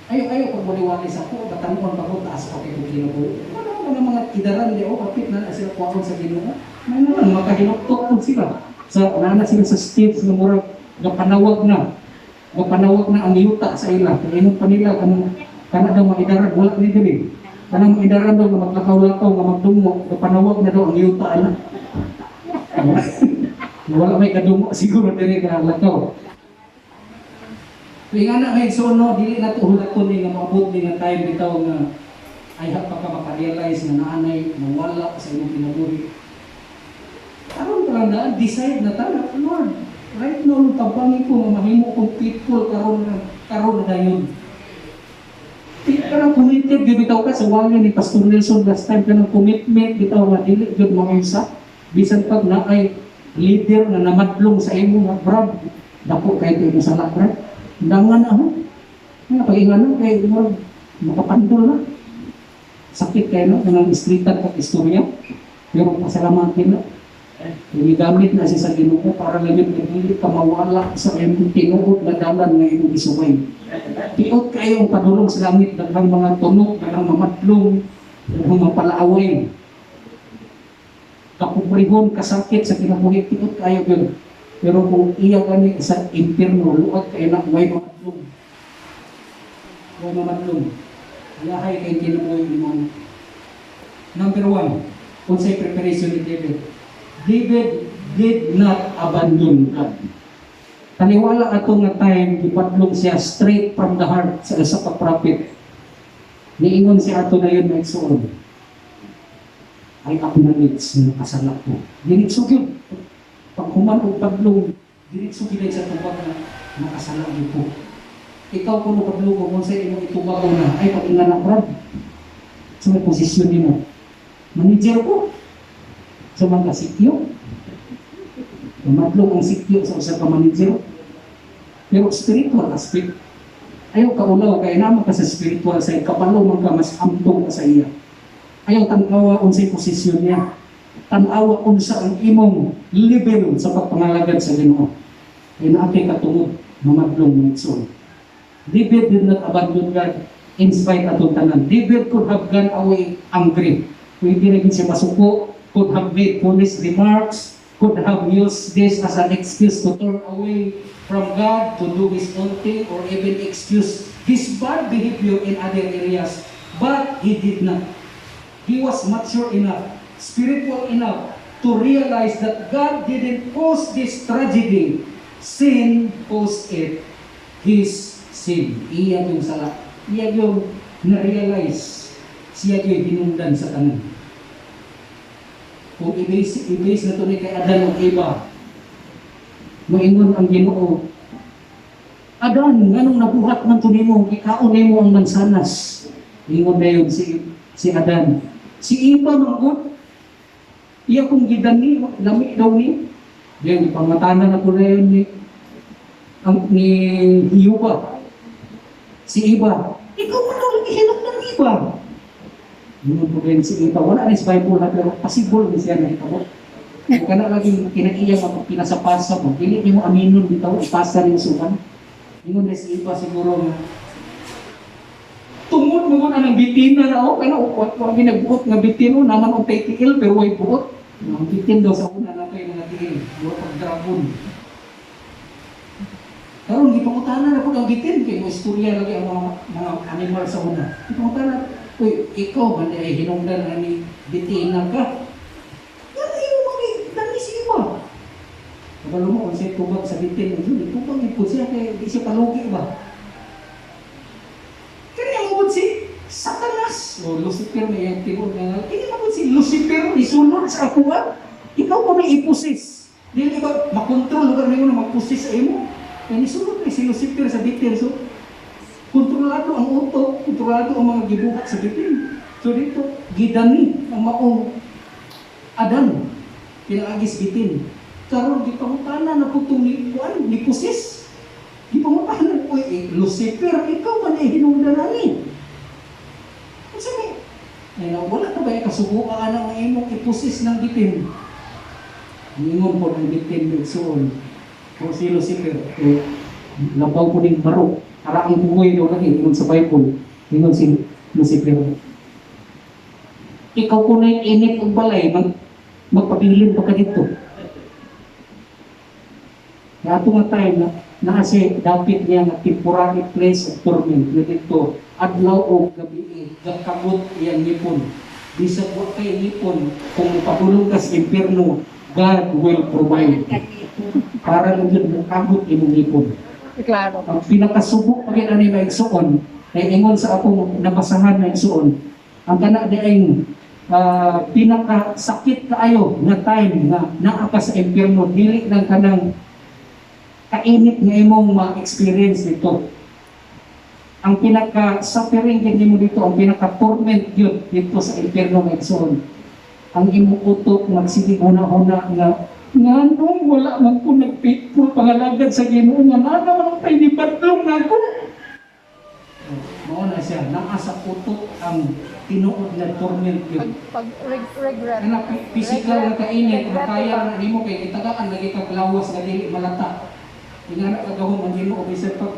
Ayaw pag maliwali sa ako, batangon pa ko, taas pa kayo Ginoo. Ano mga kidaran di hapit na sila kuwaon sa Ginoo. May naman, makahinoktok po sila. Nana sila sa stage na murag napanawag na ang yuta sa ila. Kainom pa nila, kana daw maidaran, wala ni dili. Kanang maidaran daw, maglakaw-lakaw, nga magdungo, napanawag na daw ang yuta na. Wala may kadungo, siguro dili ka lakaw. Kaya nga na may sono, dili na tuhulaton ni nga maabot ni nga time bitaw nga ay pa ka makarealize na naanay, nawala sa imong kinabuhi. Aron pa lang na, decide na tala, Lord, right now, tabangi ko nga mahimo kong people karon na dayon. Di ka nang committed, bitaw ka sa wangin ni Pastor Nelson last time ka ng commitment, bitaw nga dili jud maunsa. Bisan pag na ay leader na namadlong sa imo nga brad, dako kay ito sa lakra. Dangan na ho. Nga pag-inganan kay makapandol na. Sakit kayo no, ng istritan at istorya. Pero pasalamatin na. Gamit na siya sa Ginoo para lang yung hindi ka mawala sa iyong tinuod na dalan na iyong isuway. Tiot kayo ang padulong sa langit, daghang mga tunok, daghang mamatlong, daghang mapalaaway. Kapubrihon, kasakit sa kinabuhi, tiot kayo yun. Pero kung iya gani sa impierno, luwag kayo na way mamatlong. Way mamatlong. Lahay kayo kinabuhi mo. Number 1, unsay preparation ni David. David did not abandon God. Taniwala ato nga time, ipadlong siya straight from the heart sa isa ka prophet. Niingon siya ato na yun na igsuon. I acknowledge na kasala ko. Dinitso yun. Pag human o padlong, dinitso yun sa tubag na nakasala ko. Ikaw kung padlong kung sa imong itubag na, ay pag-ingan na brad. Sa may posisyon din mo. Manager ko. Sa mga sityo. Madlong ang sityo sa usa ka manager. Pero spiritual aspect. Ayaw ka ulaw, kaya naman ka sa spiritual sa kapalo man ka, mas amtong ka sa iya. Ayaw tanawa unsay posisyon niya. Tanawa unsa ang imong level sa pagpangalagad sa Ginoo. Ay naatay katungod, mamadlong nitson. David did not abandon God in spite atong tanan. David could have gone away angry. Pwede rin siya masuko, could have made foolish remarks, could have used this as an excuse to turn away from God, to do his own thing, or even excuse his bad behavior in other areas. But he did not. He was mature enough, spiritual enough, to realize that God didn't cause this tragedy. Sin caused it. His sin. Iya yung sala. Iya yung na-realize. Siya yung hinungdan sa tanan. Kung i-base na ito ni kay Adan o Eva, moingon ang Ginoo, Adan, nganong nabuhat man ito nimo, ikaon nimo ang mansanas. Ingon na yun si Adan. Si Eva mangod, iya kong gidani, lami daw ni. Diyan, ipangatanan na po na yun ni Hiyuba. Si Eva, ikaw mo daw ihinap ng Eva. Yun po rin si Eva. Wala rin sa Bible na pero possible din siya na ito. Kung ka na laging kinaiyak mo, pinasapasa mo, hindi mo aminon dito, ipasa rin suman. Yun rin si Eva siguro nga. Tungod mo na ng bitin na o, kaya wag ginagbuot nga bitin o, naman o TTL pero way buot. Ang bitin daw sa una na kayo nga tingin, buot pag-dragon. Karon di pangutana na po ang bitin, kaya mo istorya lagi ang mga animal sa una. Di pangutana, uy, ikaw, mandi ay hinungdan na ni bitin na ka. Yan ay yung mga si Eva. kabalo mo, unsay tubag sa bitin, itubag ipod siya, kaya di siya palugi ba? Kaya mo si Satanas, o Lucifer na yung tingod nga, kaya mo si Lucifer, isunod sa ako ba? Ikaw pa may ipusis. Dili ba, makontrol, lugar na yun na magpusis sa imo. Kaya nisunod na si Lucifer sa bitin, so, kontrolado ang utok, kontrolado ang mga gibuhat sa bitin. So dito, gidani ang maong Adan, pinagagis bitin. Karon di pangutana na putong ni pusis. Di pangutana ko Lucifer, ikaw man hinungdan ani. Kasi ay wala ka ba kasubuan ang imong ipusis ng bitin? Ningon po ng bitin suon. O si Lucifer, labaw ko ning baro. Ara ang buhay do lagi ingon sa Bible. Ningon si Lucifer. Ikaw ko na init og balay, magpabilin pa ka dito. Kaya ito nga time na kasi dapat niya na temporary place of torment na dito, adlaw o gabi, gagkamot iyang nipon. Di sa buwan kayo nipon, kung padulong ka sa impyerno, God will provide. Para lang yun, makamot imong nipon. Klaro. Ang pinakasubok pagin ani na igsuon, ay ingon sa akong nabasahan na igsuon, ang kana di ay pinakasakit kaayo nga time na naa ka sa impyerno, dili lang kanang kainit nga imong ma-experience dito. Ang pinaka-suffering din mo dito, ang pinaka-torment yun dito sa impyerno nga igsoon. Ang imong utok magsige huna-huna nga nganong wala man ko nagpitful pangalagad sa Ginoo nga nana man tay ni badlong nako. Mao na siya, naa sa utok ang tinuod na torment yun. Regret. Kana physical na kainit, makaya na nimo kay itagaan lagi kag lawas nga dili malata. Ingana kagahom ang Ginoo bisan pag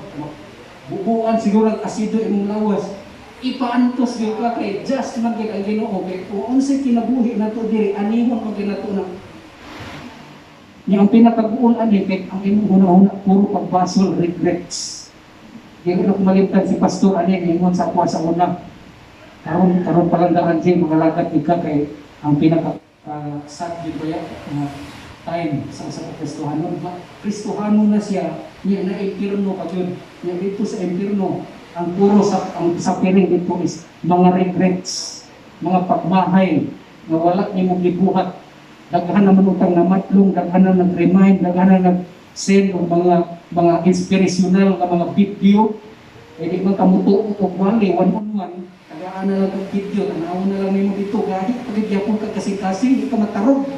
bubuan siguro ang asido imong lawas. Ipaantos gyud ka kay just man gyud ang Ginoo kay kung unsay kinabuhi nato diri anihon pag nato na. Nya ang pinakabuon ani kay ang imong una-una puro pagbasol regrets. Dili na kumalimtan si pastor ani ingon sa ako sa una. Karon palandaran din mga lagat ika kay ang pinaka sad gyud ba time sa usa ka Kristohanon. Kristohanon na siya, niya na impyerno pa yun. Niya dito sa impyerno, ang puro ang suffering dito is mga regrets, mga pagmahay, na wala niyo mong gibuhat. Daghan naman utang na matlong, daghan na nag-remind, daghan na nag-send o mga inspirational na mga video. E di man kamutuo o wali, one-on-one, tagaan na lang ang video, tanaw na lang nimo dito, kahit pagigyan ka kasing-kasing, di ka matarog.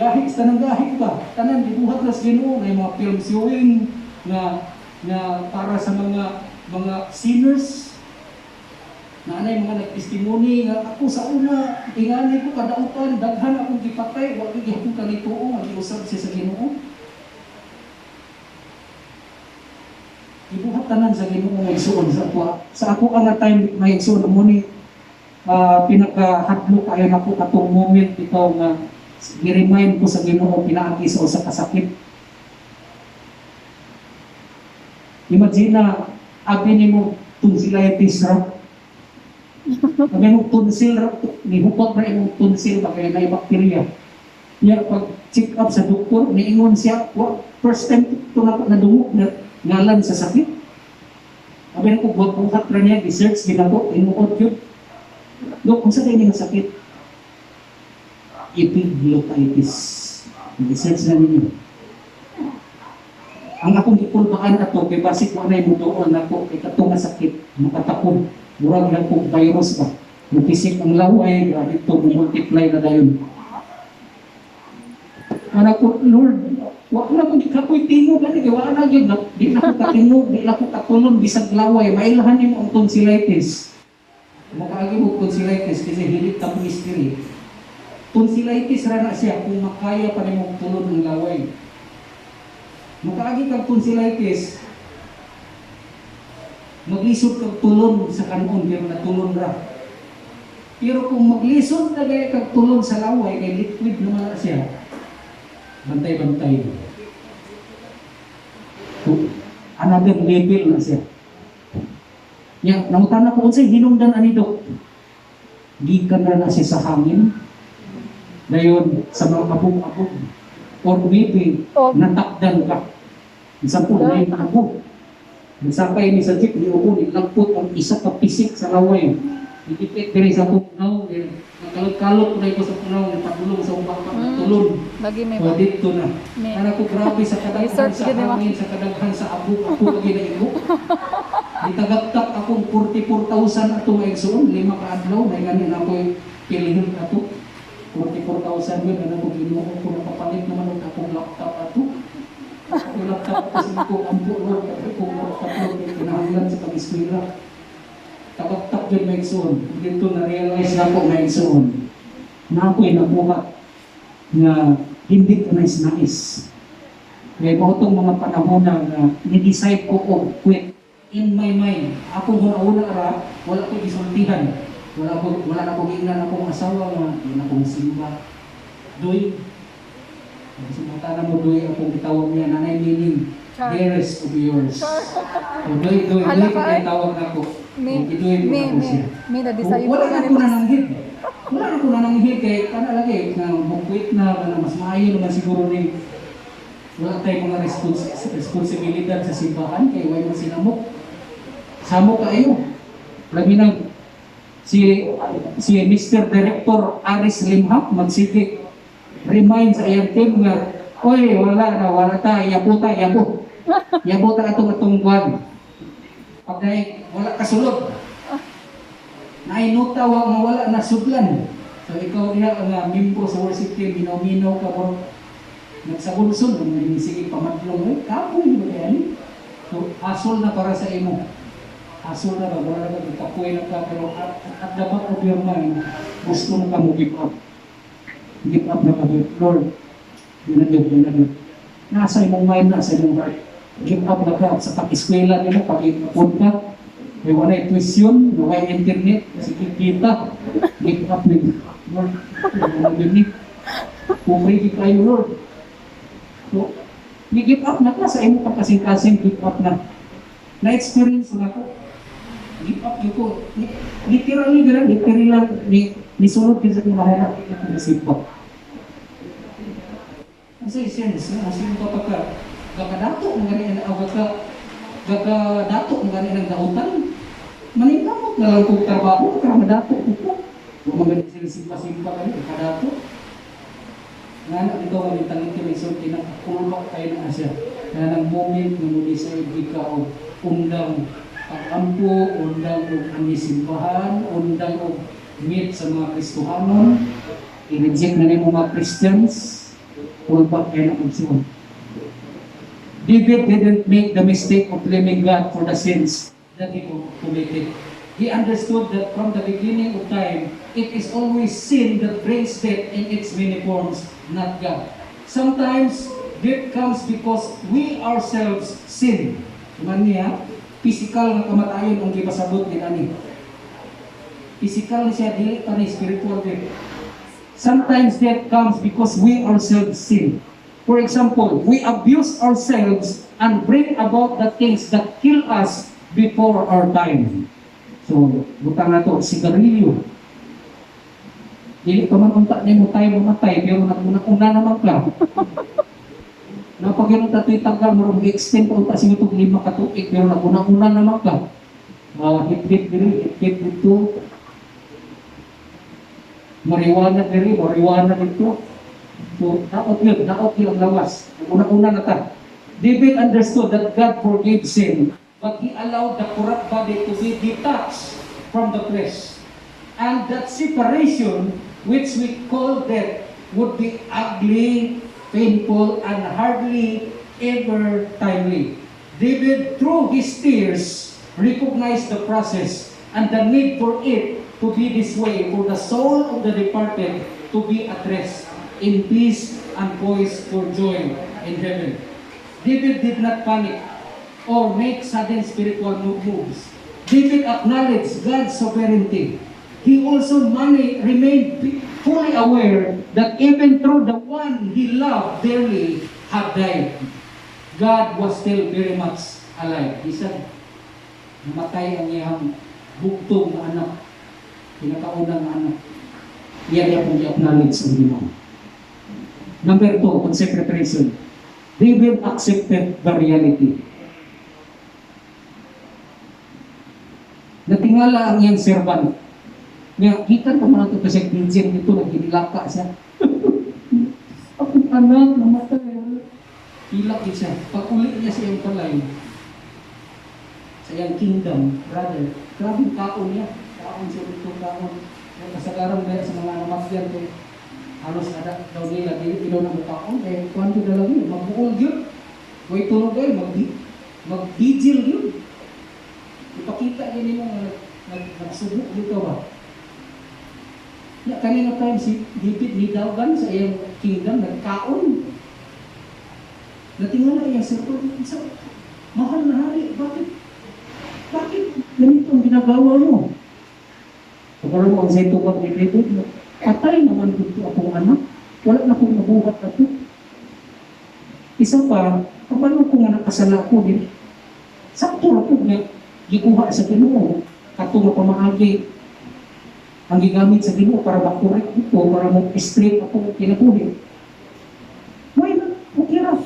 Gahit sa tanang gahit ba? Tanan dibuhat na sa Ginoo may mga film showing na para sa mga sinners. Na anay mga nagtestimony nga ako sa una ingani ko kadautan daghan akong gipatay wa gyud akong kalituo nga giusab siya sa Ginoo. Dibuhat tanan sa Ginoo nga igsuon sa ako ang time may igsuon mo ni pinakahadlo kayo nako katong moment ito nga i-remind ko sa Ginoo pinaagi sa usa ka sakit. Imagine na abi nimo tonsillitis ra. Abi mo tonsil ra ni hupot ra imong tonsil ba kay may bakterya. Nya pag check up sa doktor niingon siya first time to nadungog na ngalan sa sakit. Abi ko buhat ra niya research ginato inuot yun. Dok unsa kay ning sakit? Epiglottitis. Research na ninyo. Ang akong ipulbaan ato kay basic mo na yung doon ako kay katong nga sakit makatapon. Murag lang kong virus ba. Mutisik ang laway, grabe ito, multiply na dayon. Anak ko, Lord, wala na kong ikakoy tingog, wala na yun, di na ko katingog, di na ko katulong, bisag laway, mailahan niyo ang tonsillitis. Makaagi mo tonsillitis kasi hilit tapong istiri. Tonsillitis ra na siya kung makaya pa nimong tulon ng laway. Makaagi kang tonsillitis, maglisod kang tulon sa kanon pero natulon ra. Pero kung maglisod na gaya kang tulon sa laway, kay liquid naman na siya, bantay-bantay. So, another level na siya. Yang nangutan ko unsay hinungdan ani Dok. Gikan na siya sa hangin. Dayon sa mga abog-abog. or maybe Oh. natakdan ka. Isa po, may ako. Nagsakay ni sa jeep, ni upo, nilagpot ang isa ka pisik sa laway. Nilipit din sa punaw, nakalot-kalot na ito sa punaw, napatulong sa umbang pagkatulon. Lagi may O dito na. May- Anak ko grabe sa kadaghan Research sa din, di ba? hangin, sa kadaghan sa abuk, ako lagi na imo. Itagagtak akong 44,000 ato nga igsoon, 5 ka adlaw, may ganin ako pilihin ato. 44,000 yun, ano ko ginuho ko napapalit naman ang akong laptop ato. Akong laptop kasi ko ampo Lord, akong laptop Lord, kinahanglan sa pag-eskwela. Tagagtak yun may igsoon. Dito na-realize na ako may igsoon. Na ako'y nakuha na hindi ko nais-nais. Kaya mo itong mga panahon na ni-decide ko quit in my mind. Ako una ra, wala ko isultihan. Wala na akong ingnan akong asawa nga, hindi na akong simba. Doy, sumuta na mo doy akong itawag niya, nanay meaning, dearest of yours. So doy, Hala ka, kaya tawag na ako. Idoy ko na ko siya. may na-decide Wala ko na ako nananghid. Wala na ako nananghid kay kana lagi na mag-quit na mas maayo naman siguro ni wala tayong mga responsibilidad sa simbahan kay way mo sinamok. Samok kayo. Labi na si Mr. Director Aris Limhak magsige remind sa iyang team nga oy wala ta yabo ta atong kwan pagday wala kasulod nainutaw nga wala na sudlan so ikaw diha nga mimpo sa worship team minaw ka mo nagsagulsod ng sige pamadlong kapoy mo yan so asol na para sa imo asol na ba wala na kapoy na ka pero at the back of your mind gusto mo ka mo give up na ka Lord yun na nasa imong mind nasa imong heart give up na ka sa pag-eskwela nila pag-ipapon ka may walay tuition, may internet kasi kita give up na Lord kung ready kayo Lord so give up na ka sa imong pagkasing-kasing give up na na-experience na ko give up yun ko literally nisunod din sa kumahanap ng simpa kasi sense na simpa pa ka gagadato mga rin ang awat ka gagadato mga rin ang dautan maningkamot na lang kong trabaho para madato ko mga rin sila simpa ka rin gagadato nga na ito ang itangin ko isot kinakakulok kayo na siya na ng moment na muli sa ibig ka o undang pag-ampo, undang o anisimbahan, undang o meet sa mga Kristohanon, i-reject na rin mga Christians, pull back kayo na opsyon. David didn't make the mistake of blaming God for the sins that he committed. He understood that from the beginning of time, it is always sin that brings death in its many forms, not God. Sometimes, death comes because we ourselves sin. Kuman niya, physical na kamatayon ang gipasabot ni ani. Physical siya dili pa ni spiritual death. Sometimes death comes because we ourselves sin. For example, we abuse ourselves and bring about the things that kill us before our time. So, butang na to, sigarilyo. Dili pa man unta ni mo tayo mamatay, pero una naman ka. Napag yun ang tato'y tanggal, marong extend pa unta siya itong 5 katuig, pero naguna-una naman ka. Hit-hit dito. Mariwana dito. So, naot yun ang lawas. Una-una na ta. David understood that God forgave sin, but he allowed the corrupt body to be detached from the flesh. And that separation, which we call death, would be ugly, painful, and hardly ever timely. David, through his tears, recognized the process and the need for it to be this way, for the soul of the departed to be at rest, in peace and poised for joy in heaven. David did not panic or make sudden spiritual moves. David acknowledged God's sovereignty. He also remained fully aware that even though the one he loved dearly had died, God was still very much alive. He said, namatay ang iyang bugtong na anak, pinakaunang anak. Iyan niya pong i-acknowledge ang Ginoo. Number 2, consecutive reason. David accepted the reality. Natingala ang iyang servant. Nga, kita pa man ito kasi Gideon dito, naghinilaka siya. Akong anak, namatay. Hilak siya. Pag-uli niya sa iyang palay, sa iyang kingdom, brother, grabing kaon niya. Kaon siya dito, kaon. Kasagaran kaya sa mga namatyan ko, halos ada daw nila, ilaw na mukhaon, eh, kuhan ko na lang yun, magbuol yun. Huwag tulog kayo, mag-vigil yun. Ipakita yun mo, nagsubok dito ba? Kanina time si David nidagan sa iyang kingdom, nagkaon. Natingala iyang sirto, mahal na hari, bakit ganito ang ginagawa mo? Pagkaroon mo ang sa ito pag ni David, patay naman dito akong anak, wala na akong nabuhat na ito. Isa pa, paano ko nga nakasala ko din? Sakto ako nga, gikuha sa Ginoo, katulong pamaagi, ang gigamit sa Ginoo para makorek ito, para mag-straight ako kinabuhi. Why not? Okay ra.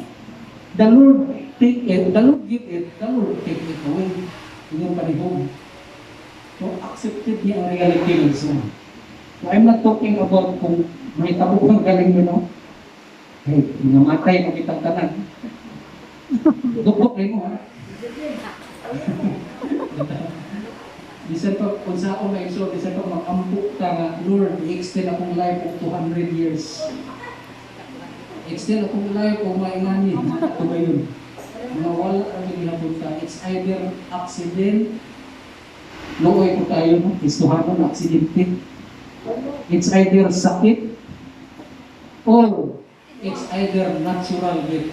The Lord take it, the Lord give it, the Lord take it away. Yung panihog. So, accepted niya ang reality ng Son. So, I'm not talking about kung may tabok kang galing mo, no? Hey, namatay mo kitang tanan. Dukdok rin mo, ha? Bisan pa, kung sa ako na iso, bisan pa makampuk ka nga, Lord, i-extend akong life of 200 years. Extend akong life of mainganin. Ito ba yun? Mga wala ang hinapunta. It's either accident, looy ko tayo, no? Istuhanon, aksidente. It's either sakit, or it's either natural death.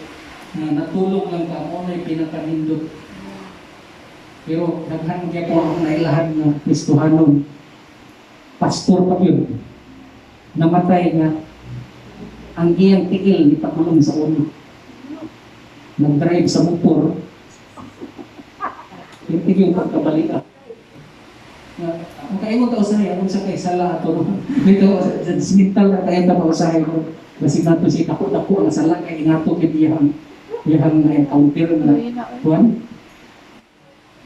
Na natulog lang ka, mo na pinakanindot. Pero daghan kaya po ang nailahan ng Kristohanon. Pastor pa yun. Namatay nga. Ang iyang tiil, ipatulong sa ulo. Nag-drive sa motor. Yung tigil pagkabalik ka. Ang kayo mo tausahay, kung sa kay sala ato. Dito, sa simental na tayo na pausahay ko. Kasi nato si tako-tako ang sala, kaya inato kaya iyang na-encounter na kuwan.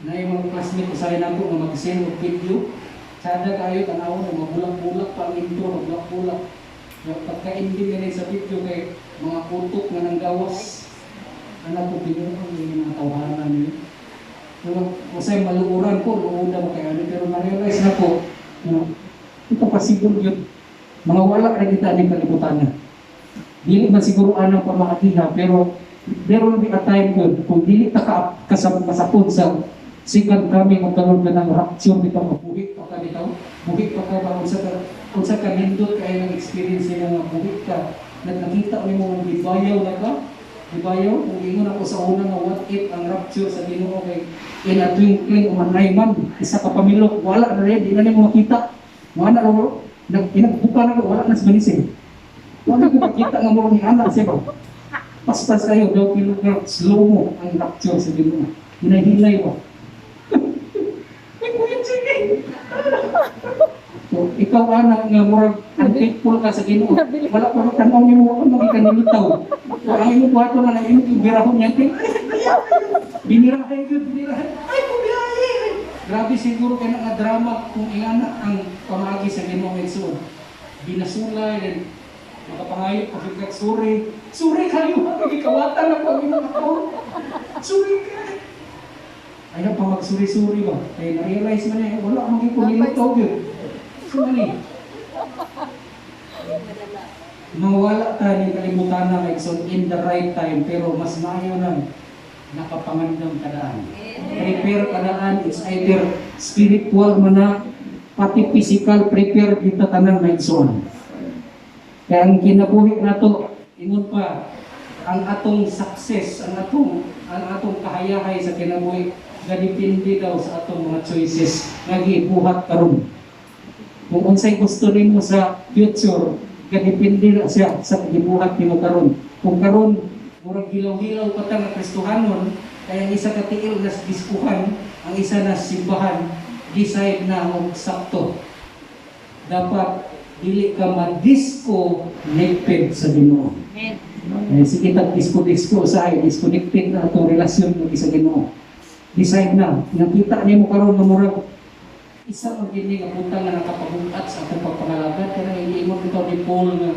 Na yung mga classmate ko sa'yo na po na mag-send o video, sada kayo tanawin na mabulak-bulak pa rin ito, mabulak-bulak. Pagka-ending na rin sa video kay mga putok na ng gawas, anak ko pinunong yung mga tawanan niyo. Pero masay maluuran ko, luuda mo kaya pero na-realize na po, ito pa siguro yun, mga wala rin kita ng kalimutan na. Dili man siguro anang pamakakiha, pero there will be a time kung dili ta kasapon sa sikan kami magkaroon ka ng rapture dito, mabuhit pa ka dito, buhit pa ka ba kung sa kanindot kayo ng experience nila nga buhit ka, nakita mo mga bibayaw na ka, bibayaw, kung ingon ako sa una nga what if ang rapture sa Ginoo kay in a twinkling of an eye man, isa ka pamilok, wala na rin, di na mo makita, mga na ro, inagbuka na ro, wala na sa manising. Wala ko makita nga mo ni anak siya ba? Paspas kayo, daw kilogram, slow mo ang rapture sa Ginoo. Hinay-hinay ba? So, ikaw anak nga murag ungrateful ka sa Ginoo. Wala pa tanaw ni mo ano gikanilutaw. So ang imo buhaton na imo birahon niya tin. Binirahay gyud binirahay. Ay kubiyahe. Grabe siguro kay nga drama kung ingana ang pamagi sa Ginoo Hesus. Binasulay din makapangayot pagkat suri. Suri kayo magikawatan na pag imo ako. Suri ka. Ayaw pa magsuri-suri ba? Kaya na-realize man eh, wala akong ipunilutaw yun. Sumali. Mawala tayo ng kalimutan na Exxon in the right time, pero mas maayo na nakapangandang kadaan. Prepare kadaan, it's either spiritual man na, pati physical, prepare kita tanang na Exxon. Kaya ang kinabuhi na to, ingon pa, ang atong success, ang atong kahayahay sa kinabuhi, gadipindi daw sa atong mga choices nga gibuhat karon. Kung unsay gusto nimo sa future, gadipindi na siya sa gibuhat nimo karon. Kung karon murag hilaw-hilaw pa ta nga Kristohanon, kaya ang isa ka tiil na diskuhan, ang isa na simbahan, decide na og sakto. Dapat dili ka ma-disconnected sa Ginoo. Sige tag-disco-disco sa disconnected na itong relasyon ng isa Ginoo. Decide na, nakita niyo mo karon nga murag isa ang gini nga punta nga nakapabuhat sa atong pagpangalagat kaya iniingon bitaw ni Paul nga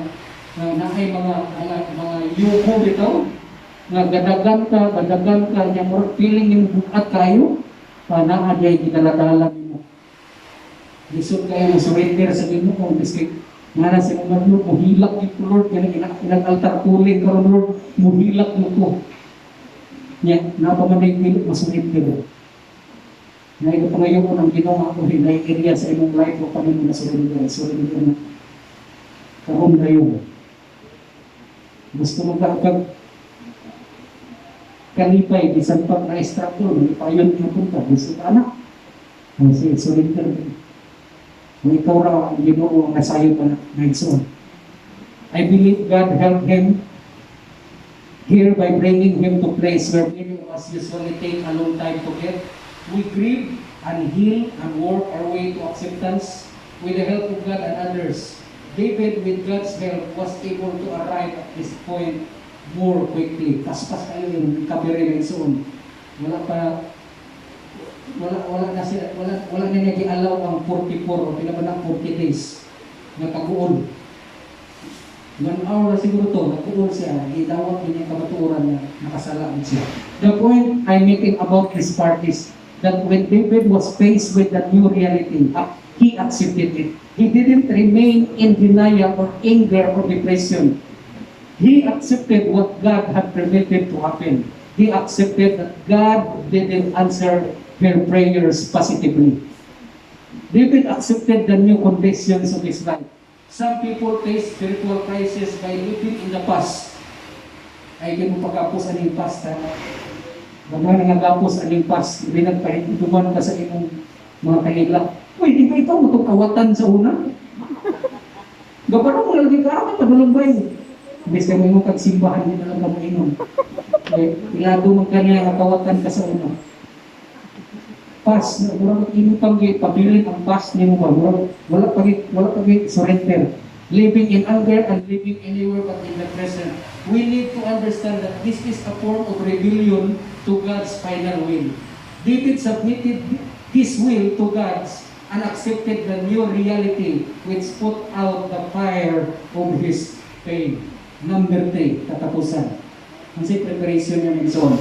naay mga yuko bitaw nga gadagan ka nya murag feeling yung buhat kayo naa diay gidala-dala nimo. Lisod kayo mo surrender sa Ginoo kung biskit nga na sa mga Lord muhilak yung Lord kaya inag-altar calling karon Lord muhilak mo ko. Nya napamanay pilit masurrender. Na ito pangayon mo ng ginawa ko na area sa imong life o kami mo na surrender na karon kayo. Gusto mo ba kag kalipay bisan pa na extractor ipayon mo punta gusto ka na. Kasi surrender. Kung ikaw raw ang Ginoo ang nasayo pa na nagsoon. I believe God helped him here by bringing him to place where many of us usually take a long time to get. We grieve and heal and work our way to acceptance with the help of God and others. David, with God's help, was able to arrive at this point more quickly. Paspas kayo yung kabiri ng soon. Wala na niya gialaw ang 44 o pinabanang 40 days na kaguol. 1 hour na siguro to, nagkuul siya, idawat niya kabaturan na nakasalaan siya. The point I'm making about this part is that when David was faced with that new reality, he accepted it. He didn't remain in denial or anger or depression. He accepted what God had permitted to happen. He accepted that God didn't answer her prayers positively. David accepted the new conditions of his life. Some people face spiritual crisis by living in the past. Ay, hindi mo pagkapos aning past, ha? Gamay nga gapos aning pas, hindi nagpahintuman ka sa imong mga kahila. Uy, di ba ito mo itong kawatan sa una? Gapano mo lagi ka, padulong ba yun? Bis kami mo kagsimbahan, hindi na lang ka mainom. Ilado mo kanya nga kawatan ka sa una. Pas, murag inutang pabilin ang pas ni mo ba? Wala pagi surrender. Living in anger and living anywhere but in the present. We need to understand that this is a form of rebellion to God's final will. David submitted his will to God's and accepted the new reality which put out the fire of his faith. Number 3, katapusan. Ang si preparation niya ng zone.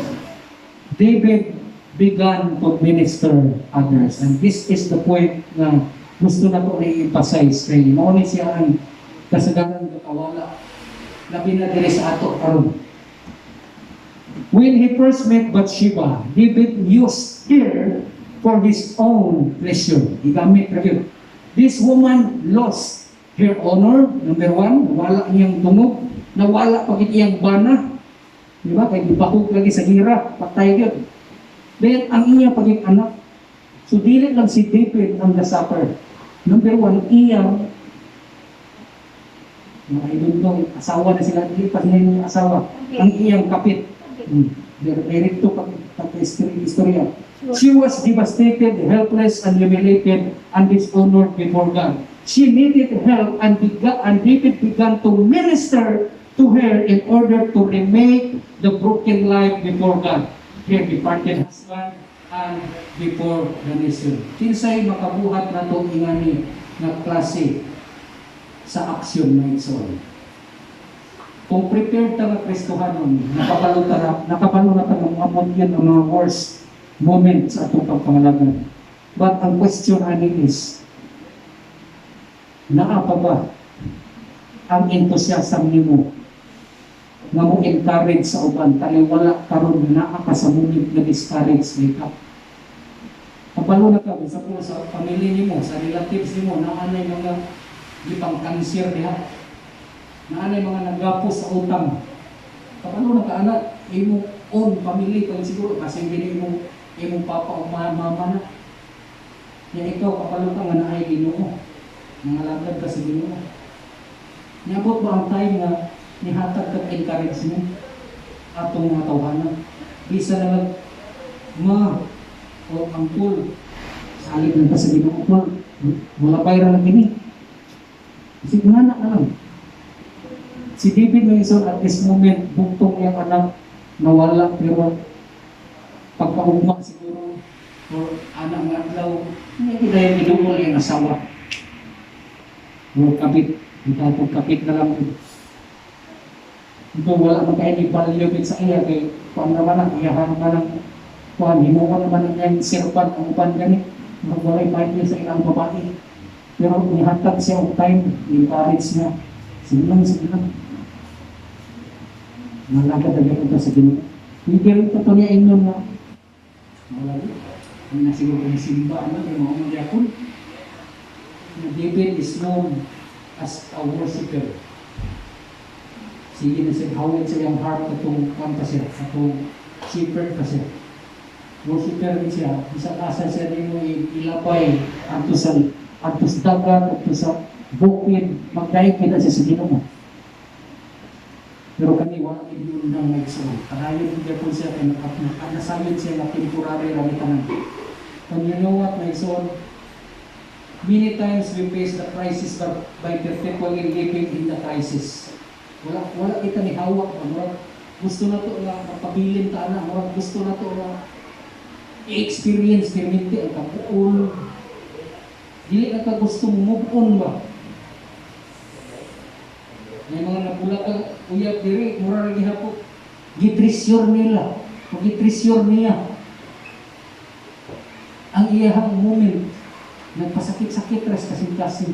David began to minister others. And this is the point na gusto na ko i-emphasize. Mauni siya ang kasagaran ng kawala. Labi na diri sa ato karon. When he first met Bathsheba, David used her for his own pleasure. Igamit review. This woman lost her honor, number 1, nawala niyang tungog, nawala pagit iyang bana. Di ba? Kaya ibakog lagi sa gira, patay yun. Then, ang iya pagit anak. So, dili lang si David ang nasuffer. Number 1, iyang I don't know, asawa na sila, hindi pa sila yung asawa. Okay. Ang iyang kapit. Direkto pag-istorya. She was devastated, helpless, and humiliated, and dishonored before God. She needed help, and David began to minister to her in order to remake the broken life before God. Her departed husband and before the nation. Kinsay makabuhat na itong ingani na klase sa aksyon na ito. Kung prepared ka na Kristohanon, nakapalo na ka ng amon yan ang mga worst moments sa atong pagpangalagan. But ang question ani is, naa pa ba ang enthusiasm nimo nga mo encourage sa uban tali wala karon naa ka sa moment na discourage ka? Kapalo na ka sa pamilya nimo, sa relatives nimo, naa na mga ipang cancer diha. Naanay mga nagapos sa utang. Kapano na kaanak, imong own family kung siguro kasi hindi imong papa o mama na. Ya ikaw kapalo ka nga naay Ginoo. Nangalagad ka sa Ginoo. Niabot ba ang time nga nihatag ka encouragement atong mga tawhanan. Bisa na ma o angkol salig na ka sa Ginoo. Wala pa ira na gini. Kasi nga na lang. Si David Mason at this moment, buktong niyang anak, nawala, pero pagpaugma siguro, o anak ng adlaw, hindi dahil idumol yung asawa. O kapit, itapog kapit na lang. Ito wala man kayo ni value sa iya, kay kuan naman ang iyahan naman ang kuan, himukan naman ang sirpan, ang upan ganit, magwalay value sa ilang babae. Pero nihatag siya ang time, encourage niya. Sige lang. Malagad na ito sa Ginoo. Hindi rin ito niya inyo na malagad. Ang nasiguro kong simba, yung mga magyakon. David is known as a worshiper. Sige na siya, hawin sa iyang heart itong kanta siya, itong shepherd pa siya. Worshiper din siya, isang asa siya din mo ilapay ato sa dagat, ato sa bukid, magdaig kita siya sa Ginoo. Pero kami, wala yun ng nagsuon. Kanayon niya po siya, nasayon siya na temporary ramitanan. And you know what, nagsuon? Many times we face the crisis by perpetually living in the crisis. Wala kita ni hawak. Gusto na to na mapabilin ta na. Gusto na to na i-experience, permiti ang kapuon. Dili na ka gusto move on ba? May mga nabulat ang uyap diri, mura lagi hapok. Gitrisyor nila, o gitrisyor niya. Ang iyahang moment, nagpasakit-sakit res kasing-kasing.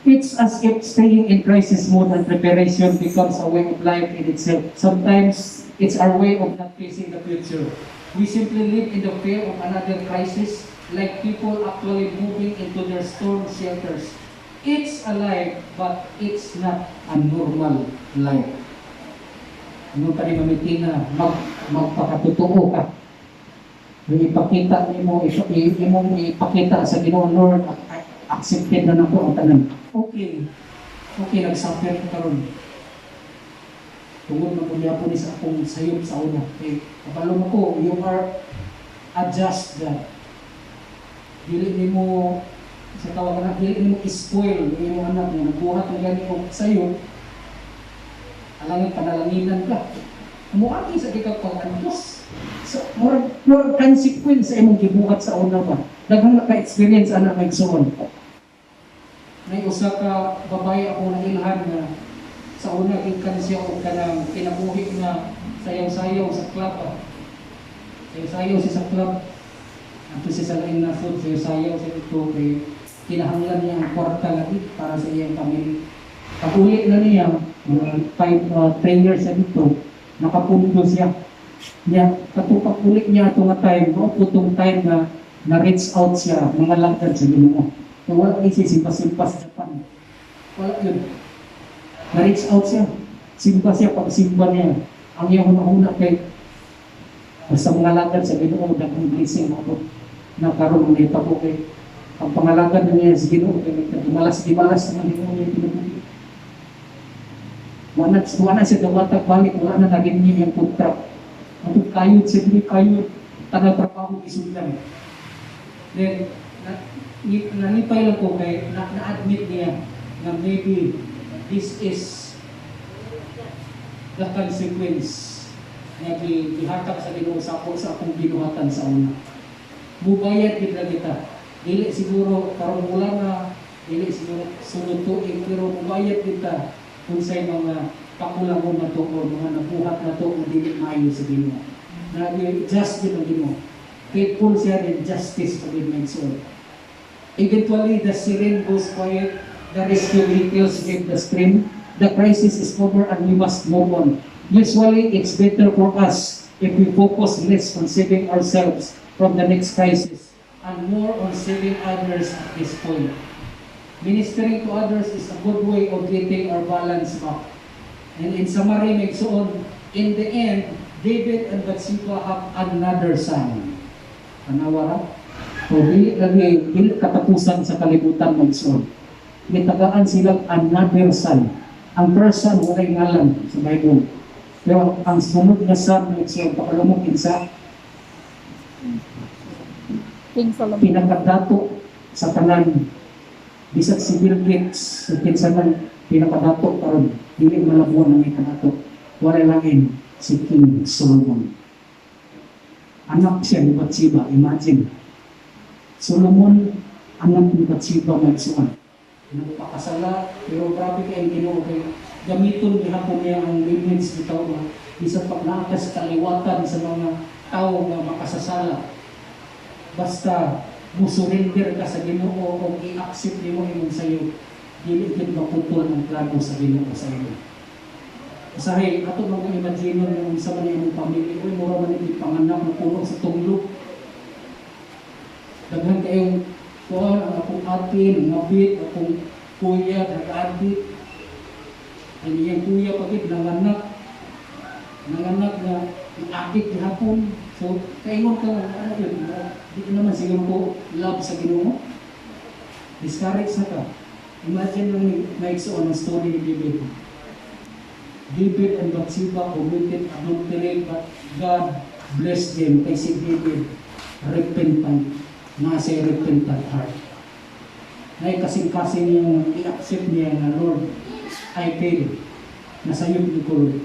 It's as if staying in crisis mode and preparation becomes a way of life in itself. Sometimes, it's our way of not facing the future. We simply live in the fear of another crisis, like people actually moving into their storm shelters. It's a life, but it's not a normal life. Ano pa rin mamitin na magpakatotoo ka. Ipakita mo, ipakita sa Ginoo, Lord, accepted na nako ang tanan. Okay, nagsuffer ka karon. Tungod na po niya po ni sa akong sayop sa una. Kapalo mo ko, you are adjust that. Dili ni mo sa tawagan na dili ni mo spoil ni mo anak mo nagbuhat na gani og sayo alangan panalanginan ka mo ati sa ikaw pag-antos so more consequence sa imong gibuhat sa una ba daghang naka-experience ana magsuon may usa ka babae ako nailhan na sa una gikan siya og kanang kinabuhi na sayaw-sayaw sa club sayaw siya sa club. Ato siya sa lain na food, sayaw siya ito kay kinahanglan niya ang kwarta lagi para sa iyang pamilya. Pag-ulit na niya, 10 years na dito, nakapundo siya. Pag-ulit niya ito nga time, putong time na na-reach out siya, mga langkad sa Ginoo. So wala kasi simpas-simpas Japan. Wala yun. Na-reach out siya. Simpa siya, pag-simba niya. Ang iyang una-una kay basta mga langkad sa Ginoo, dagang blessing ako. Na karon may tabo kay ang pangalagan niya sa Ginoo kay dimalas naman Ginoo niya tinubuhi. Wala siya gamatag balik, wala na naging niya yung contract. Ang kayod siya, hindi kayod, tagal trabaho isulan. Then, nalipay lang ko kay na-admit niya na maybe this is the consequence na gihatag sa Ginoo sa akong binuhatan sa una. Mubayad kita. Dili siguro karong wala na, dili siguro sunod tuig, pero mubayad kita kung sa mga pakulangon na to o mga nabuhat na to na dili maayo sa Ginoo. Na just din ang Ginoo. Faithful siya in justice pag i-mention. Eventually, the siren goes quiet, the rescue vehicles give the scream, the crisis is over and we must move on. Usually, it's better for us if we focus less on saving ourselves from the next crisis and more on saving others at this point. Ministering to others is a good way of getting our balance back. And in summary, magsuon, in the end, David and Bathsheba have another son. Panawara? So, dili katapusan sa kalibutan magsuon. Nitagaan silang another son. Ang first son, walay ngalan sa Bible. Pero ang sunod na son, magsuon, pakalumok kinsa, King Solomon. pinakadato sa tanan. Bisag si Bill Gates, sa kinsa man pinakadato karon, dili malabuan ang ikadato. Wala langin si King Solomon. Anak siya ni Bathsheba, imagine. Solomon, anak ni Bathsheba magsuan. Nagpakasala, pero grabe kayong Ginoo kay gamiton gihapon niya ang image bitaw na bisan pag naakas kaliwatan sa mga tao nga makasasala. Basta musurrender ka sa Ginoo o i-accept nimo imong sayo, dili gid maputol ang plano sa Ginoo sa iyo. Usahay, ato mga imagine ng isa man imong pamilya, uy, mura man yung panganak na puno sa tunglog. Daghan kayong kuha ang akong atin, ngabit, akong kuya, nag-adit. Ang iyang kuya pagit, nanganak na adit gihapon. So, kaingon ka, ano yun, di naman siguro ko love sa Ginoo. Discourage na ka. Imagine lang naigsoon ang story ni David. David and Bathsheba committed adultery, but God blessed them. Kay si David, repentant, nasa repentant heart. Ngay kasing-kasing yung i-accept niya na Lord, I fail. Nasa iyo ni Lord.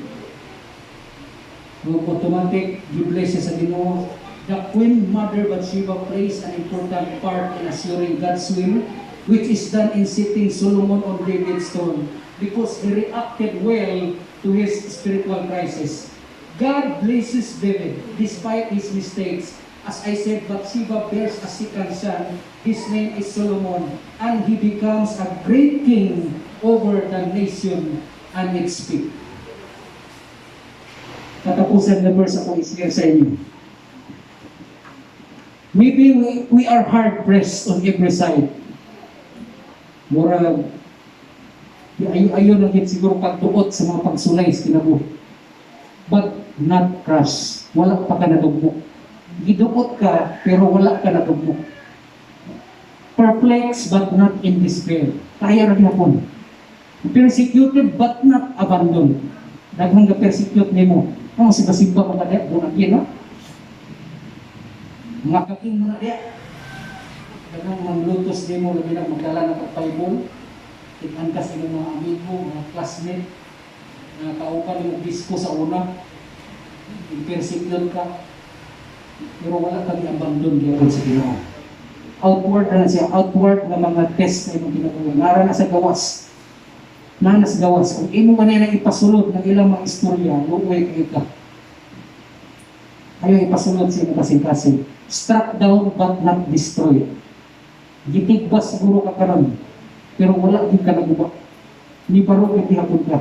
So, automatic, gibless siya sa Ginoo. The Queen Mother Bathsheba plays an important part in assuring God's will, which is done in setting Solomon on David's throne, because he reacted well to his spiritual crisis. God blesses David despite his mistakes. As I said, Bathsheba bears a second son. His name is Solomon, and he becomes a great king over the nation and its people. Katapusan na verse ako i-share sa inyo. Maybe we are hard-pressed on every side. Mura, ayaw lang yun siguro pagtuot sa mga pagsulay sa kinabuhi. But not crush. Wala pa ka natugmok. Giduot ka, pero wala ka natugmok. Perplexed, but not in despair. Kaya rin hapon. Persecuted, but not abandoned. Daghang ka-persecute ni mo. Ang simba-simba mga diya, bunag yun, no? Mga kaking mga diya. Daghang manglutos ni mo, labi na magdala na pagpaybol. Tigangkas ng mga amigo, mga classmate, na kaupan ng disco sa una, i-persecute ka, pero wala kang i-abandon diyan sa Ginoo. Outward na siya, outward na mga test na imong ginagawa. Nara na sa gawas. Nara na sa gawas. Kung imo man na ipasulod ng ilang mga istorya, luway kayo ka. Ayaw ipasulod sa imong kasing-kasing. Struck down but not destroyed. Gitigbas siguro ka karon, pero wala din ka naguba. Ni parang itihapon ka.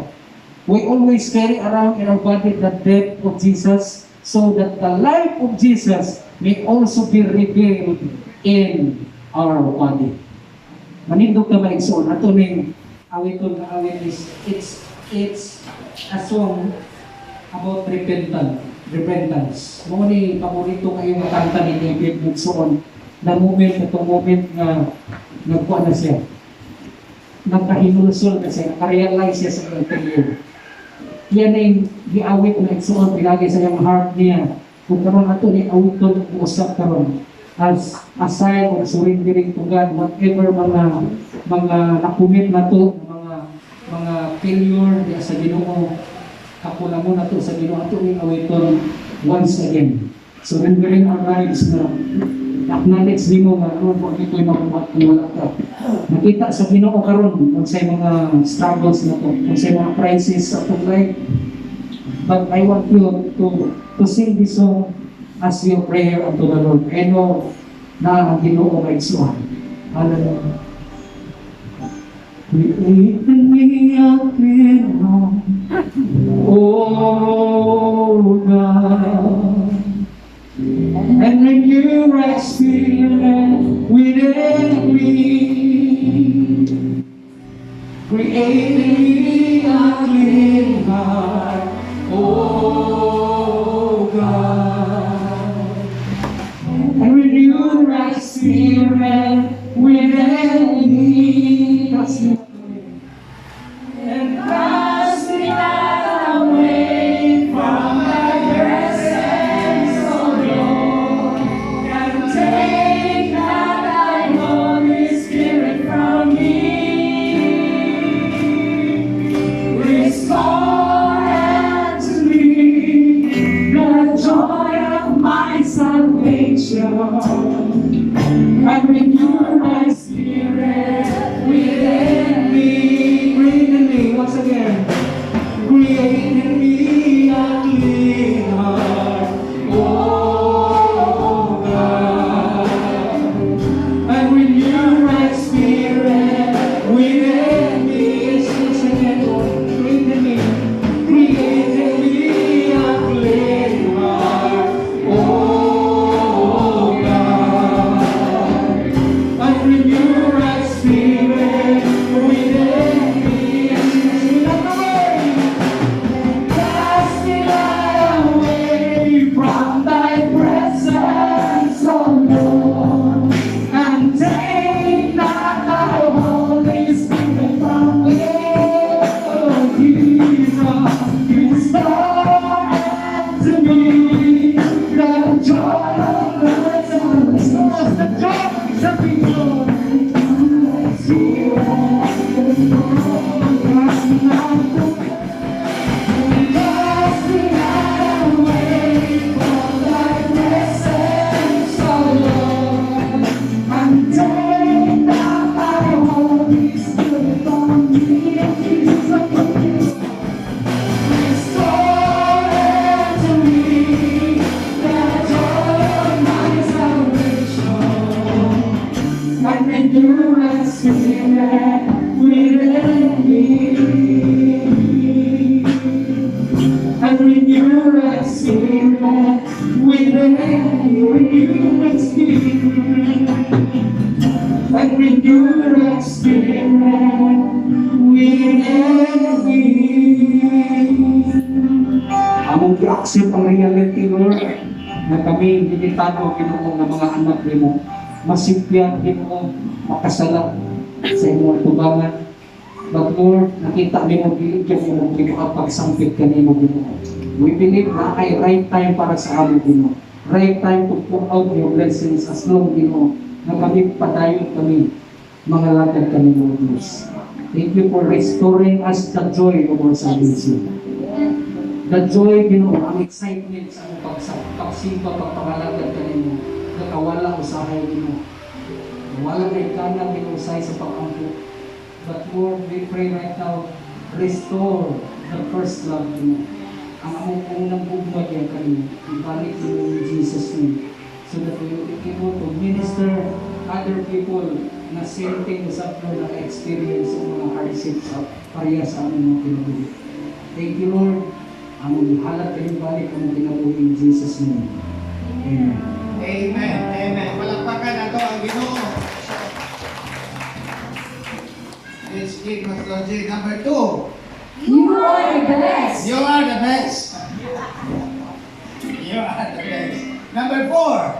We always carry around in our body the death of Jesus, so that the life of Jesus may also be revealed in our body. Manindog ka maigsoon. Ato ning awiton na awit is, it's a song about repentance. Mo ni paborito kayo nga kanta ni David Mugsoon. Na moment, itong moment na nagkuha na siya. Nagkahinulsol na siya, nakarealize siya sa kanyang failure. Yan ay giawit na igsoon, pinagay sa iyang heart niya. Kung karon ato ni awiton, uusap karon as a sign of surrendering to God, whatever mga nakumit na to, mga failure diya sa Ginoo, kapula mo na to sa Ginoo, ato ni awiton once again. Surrendering our lives na acknowledge din mo nga, Lord, kung ito'y mabuhat kung wala ka. Nakita sa Ginoo karon kung sa mga struggles na to, kung sa mga crisis sa itong life. But I want you to sing this song as your prayer unto the Lord. I know na ang Ginoo ay suhan. Hallelujah. Create in me a clean heart, oh God, and renew right spirit within me. Create in me a clean heart, oh God, and renew right spirit within me. And cast me not away from thy presence, O Lord, and take not thy Holy And renew my spirit within me. Create in me, once again. Create in me a clean heart, oh God. And renew my spirit within me. Once again, Lord. Create in me. Create in me a clean heart, oh God. And renew my spirit within me. Cast me away from thy presence, oh Lord, and take not thy Holy Spirit from me, oh Jesus. Restore unto me the joy of thy salvation, the joy of the Lord. Cast me away from thy presence, oh Lord, and take not thy Holy Spirit from me, Jesus. Restore unto me the joy of my salvation, and renew my spirit within me. And renew my spirit within me. Renew my spirit. And renew my spirit within me. Among i-accept ang reality, Lord, na kami binitano, Ginoo, ng mga anak mo. Masipyan, Ginoo, makasala sa imong tubangan. But Lord, nakita mo biligyan mo ng pagsampit kanimo, Ginoo. We believe na ay right time para sa amin, Ginoo. Right time to pour out your blessings as long, Ginoo, na kami padayon kami, mga lagad kami, Lord Diyos. Thank you for restoring us the joy of our salvation. The joy, Ginoo, ang excitement sa pagsimba, pagpangalagad kanimo, nakawala usahay, Ginoo. Wala kay kanan, Ginoo, sa pag-ampo. But Lord, we pray right now, restore the first love, Ginoo. Ang among unang bugma diyan kanimo, ibalik mo in Jesus' name, so that we will be able to minister other people na same thing sa na experience ng mga hardships sa pareha sa aming mga kinabuhi. Thank you, Lord. Among halat kayong balik ang kinabuhi in Jesus' name. Amen. Amen. Amen. Palakpakan nato ang Ginoo. Let's give Pastor J. Number 2. You are the best. You are the best. You are the best. Number 4.